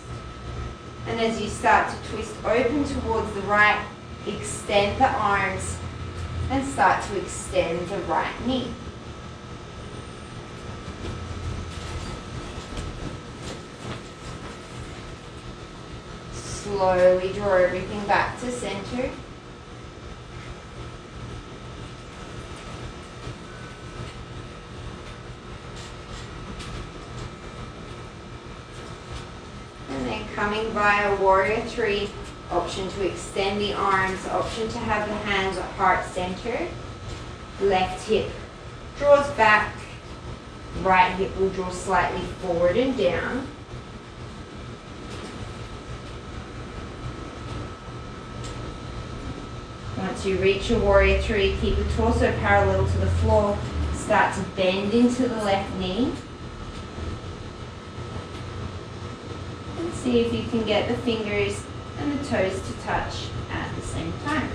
[SPEAKER 1] And as you start to twist open towards the right, extend the arms and start to extend the right knee. Slowly draw everything back to center. And then coming via warrior three, option to extend the arms, option to have the hands at heart center. Left hip draws back, right hip will draw slightly forward and down. Once you reach your warrior three, keep the torso parallel to the floor. Start to bend into the left knee. And see if you can get the fingers and the toes to touch at the same time.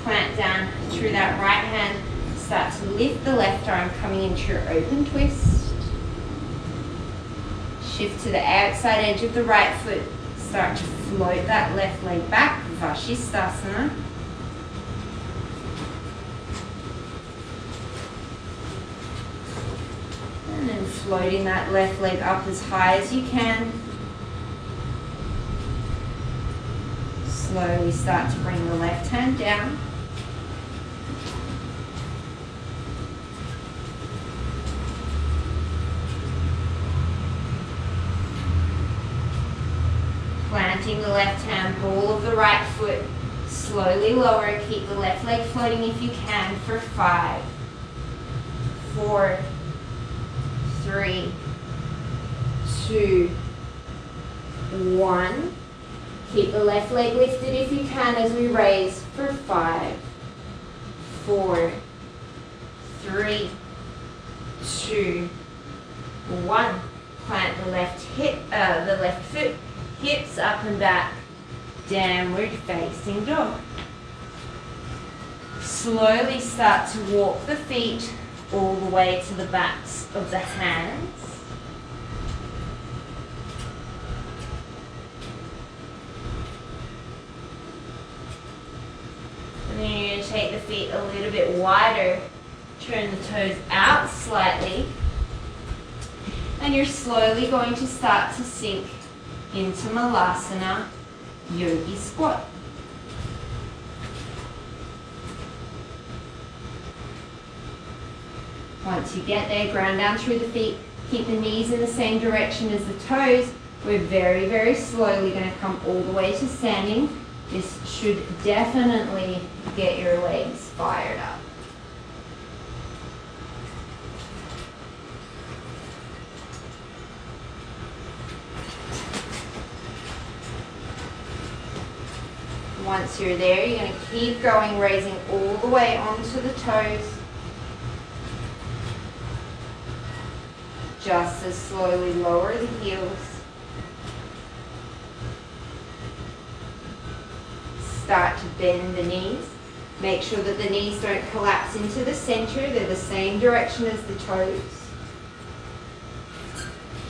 [SPEAKER 1] Plant down through that right hand. Start to lift the left arm, coming into your open twist. Shift to the outside edge of the right foot. Start to float that left leg back, Vashisthasana. And then floating that left leg up as high as you can. Slowly start to bring the left hand down. lifting the left hand, ball of the right foot, slowly lower, keep the left leg floating if you can for 5, 4, 3, 2, 1. Keep the left leg lifted if you can as we raise for 5, 4, 3, 2, 1. Plant the left hip, the left foot, hips up and back, downward facing dog. Slowly start to walk the feet all the way to the backs of the hands. And then you're going to take the feet a little bit wider, turn the toes out slightly, and you're slowly going to start to sink into Malasana, Yogi squat. Once you get there, ground down through the feet, keep the knees in the same direction as the toes. We're very, very slowly going to come all the way to standing. This should definitely get your legs fired up. Once you're there, you're going to keep going, raising all the way onto the toes. Just as slowly lower the heels. Start to bend the knees. Make sure that the knees don't collapse into the center. They're the same direction as the toes.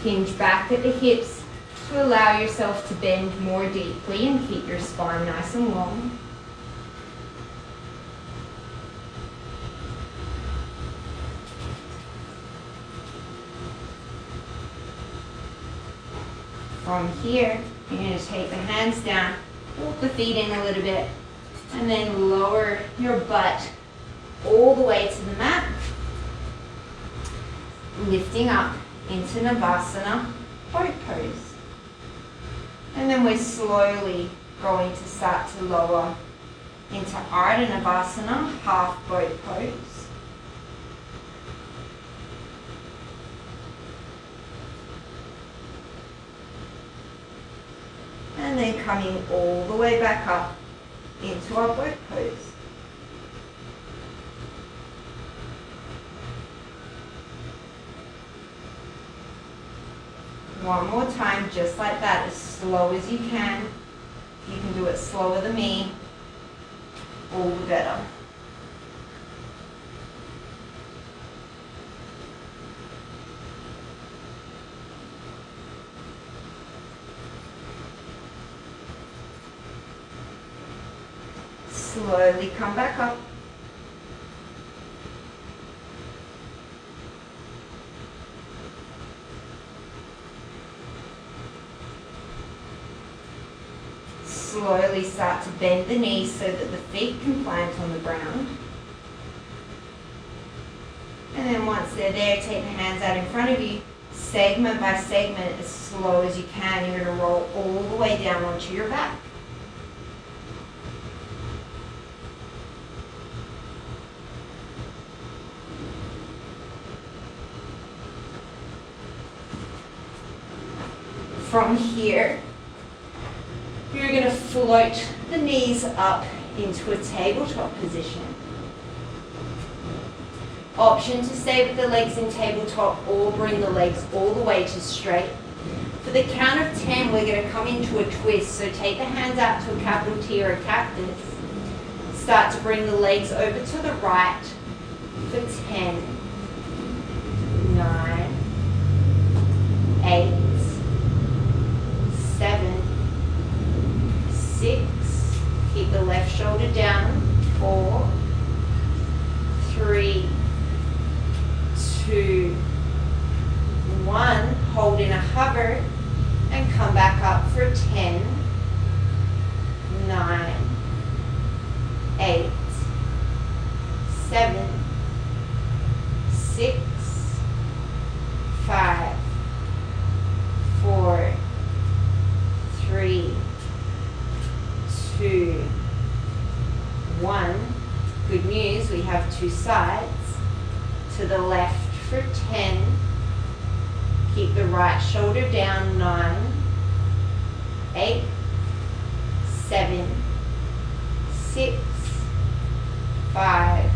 [SPEAKER 1] Hinge back at the hips to allow yourself to bend more deeply and keep your spine nice and long. From here, you're going to take the hands down, walk the feet in a little bit, and then lower your butt all the way to the mat, lifting up into Navasana, boat pose. And then we're slowly going to start to lower into Ardha Navasana, half boat pose. And then coming all the way back up into our boat pose. One more time, just like that, as slow as you can. You can do it slower than me, all the better. Slowly come back up. Slowly start to bend the knees so that the feet can plant on the ground. And then once they're there, take the hands out in front of you, segment by segment, as slow as you can. You're going to roll all the way down onto your back. From here, you're going to float the knees up into a tabletop position. Option to stay with the legs in tabletop or bring the legs all the way to straight. For the count of 10, we're going to come into a twist. So take the hands out to a capital T or a cactus. Start to bring the legs over to the right for 10, 9, 8, 7, 6, keep the left shoulder down, 4, 3, 2, 1, hold in a hover and come back up for 10, 9, 8, 7, 6, 5, 4, 3, left for 10. Keep the right shoulder down, 9, 8, 7, 6, 5,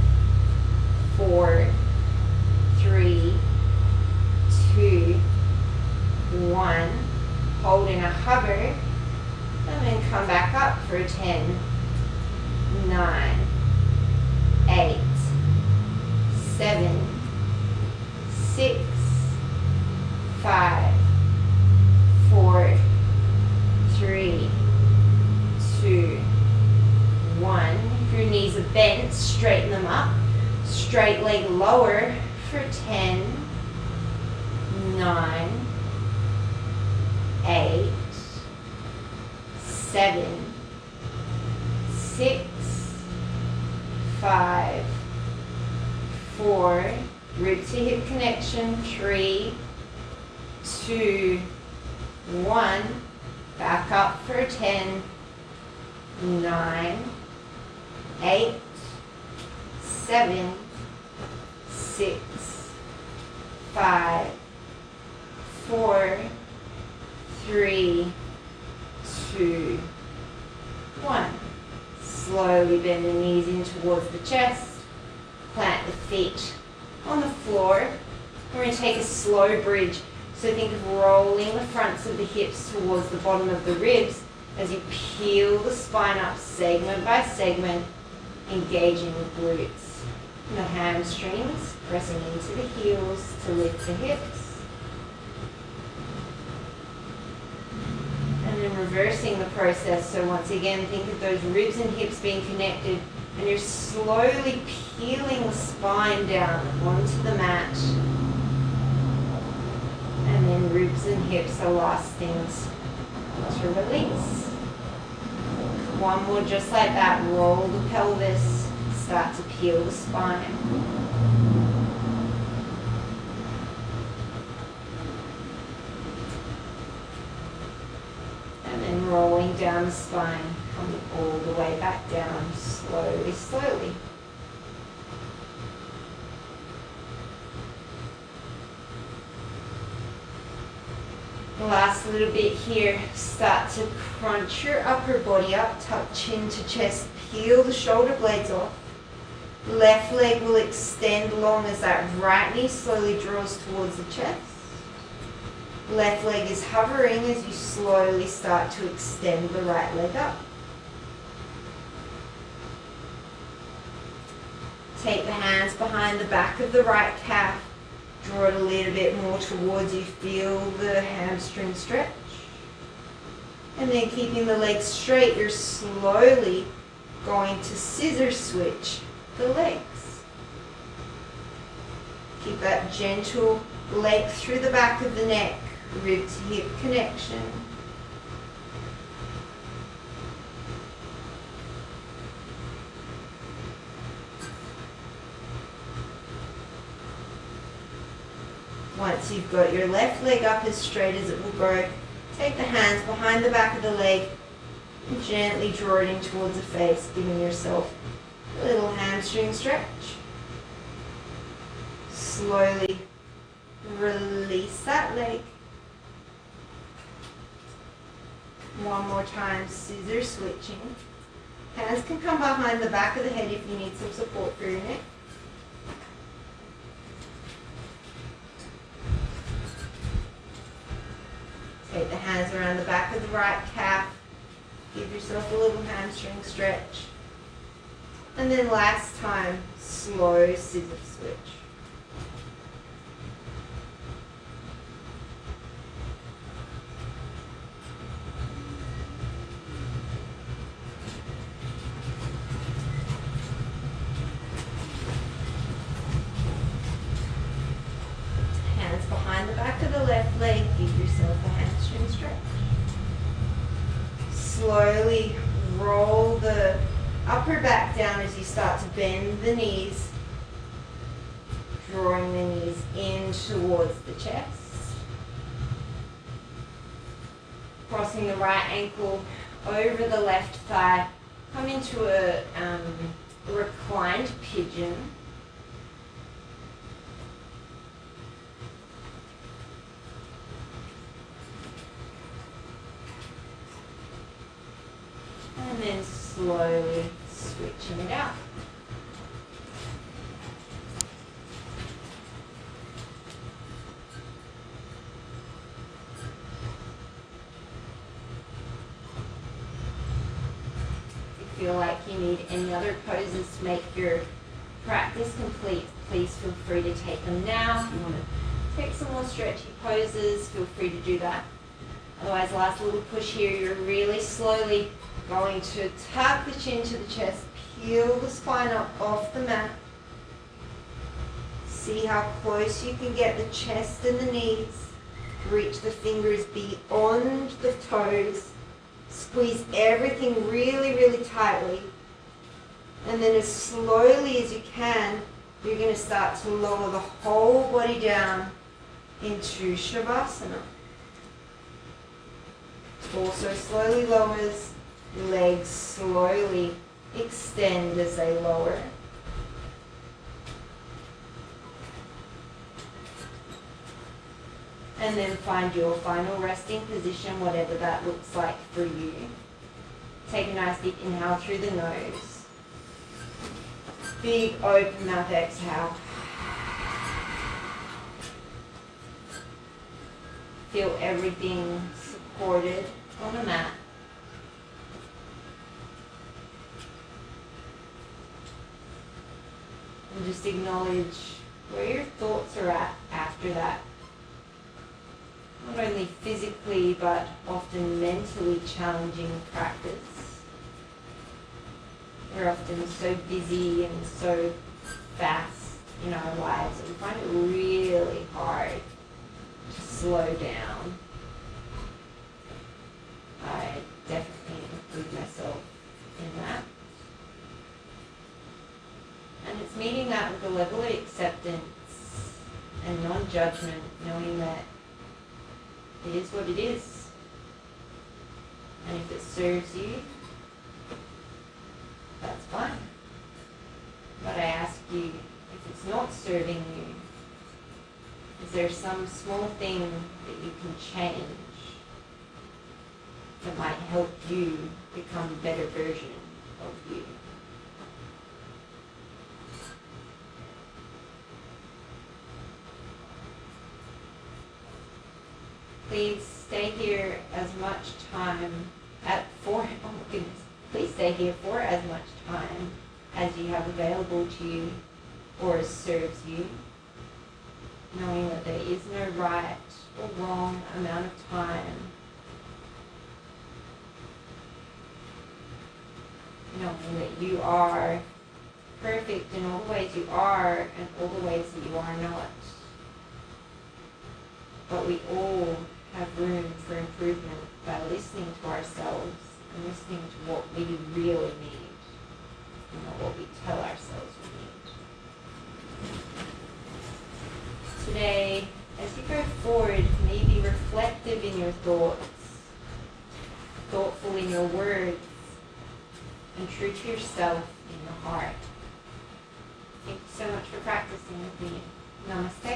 [SPEAKER 1] 4, 3, 2, 1. Hold in a hover, and then come back up for 10, 9, 8, 7, 6, 5, 4, 3, 2, 1. If your knees are bent, straighten them up. Straight leg lower for 10, 9, 8, 7, 6, 5, 4, rib to hip connection, 3, 2, 1, back up for 10, 9, 8, 7, 6, 5, 4, 3, 2, 1. Slowly bend the knees in towards the chest. Plant the feet on the floor. We're going to take a slow bridge. So think of rolling the fronts of the hips towards the bottom of the ribs as you peel the spine up segment by segment, engaging the glutes. And the hamstrings pressing into the heels to lift the hips. And then reversing the process. So once again, think of those ribs and hips being connected, and you're slowly peeling the spine down onto the mat. And then ribs and hips are last things to release. One more just like that. Roll the pelvis. Start to peel the spine. And then rolling down the spine. Coming all the way back down. Slowly, slowly. Last little bit here, start to crunch your upper body up, tuck chin to chest, peel the shoulder blades off. Left leg will extend long as that right knee slowly draws towards the chest. Left leg is hovering as you slowly start to extend the right leg up. Take the hands behind the back of the right calf. Draw it a little bit more towards you. Feel the hamstring stretch. And then keeping the legs straight, you're slowly going to scissor switch the legs. Keep that gentle leg through the back of the neck, rib to hip connection. Once you've got your left leg up as straight as it will go, take the hands behind the back of the leg and gently draw it in towards the face, giving yourself a little hamstring stretch. Slowly release that leg. One more time, scissor switching. Hands can come behind the back of the head if you need some support for your neck. Take the hands around the back of the right calf. Give yourself a little hamstring stretch. And then last time, slow scissor switch. Hands behind the back of the left leg. Give yourself a hamstring stretch. Slowly roll the upper back down as you start to bend the knees, drawing the knees in towards the chest. Crossing the right ankle over the left thigh. Come into a reclined pigeon. slowly switching it out. If you feel like you need any other poses to make your practice complete, please feel free to take them now. If you want to take some more stretchy poses, feel free to do that. Otherwise, last little push here, you're really slowly going to tuck the chin to the chest, peel the spine up off the mat. See how close you can get the chest and the knees. Reach the fingers beyond the toes. Squeeze everything really, really tightly. And then as slowly as you can, you're going to start to lower the whole body down into Shavasana. Torso slowly lowers, legs slowly extend as they lower. And then find your final resting position, whatever that looks like for you. Take a nice deep inhale through the nose. Big open mouth exhale. Feel everything supported on the mat. And just acknowledge where your thoughts are at after that. Not only physically, but often mentally challenging practice. We're often so busy and so fast in our lives that we find it really hard to slow down. I definitely include myself in that. And it's meeting that with a level of acceptance and non-judgment, knowing that it is what it is. And if it serves you, that's fine. But I ask you, if it's not serving you, is there some small thing that you can change that might help you become a better version of you? Please stay here as much time please stay here for as much time as you have available to you or as serves you, knowing that there is no right or wrong amount of time, knowing that you are perfect in all the ways you are and all the ways that you are not. But we all have room for improvement by listening to ourselves and listening to what we really need, and not what we tell ourselves we need. Today, as you go forward, may be reflective in your thoughts, thoughtful in your words, and true to yourself in your heart. Thank you so much for practicing with me. Namaste.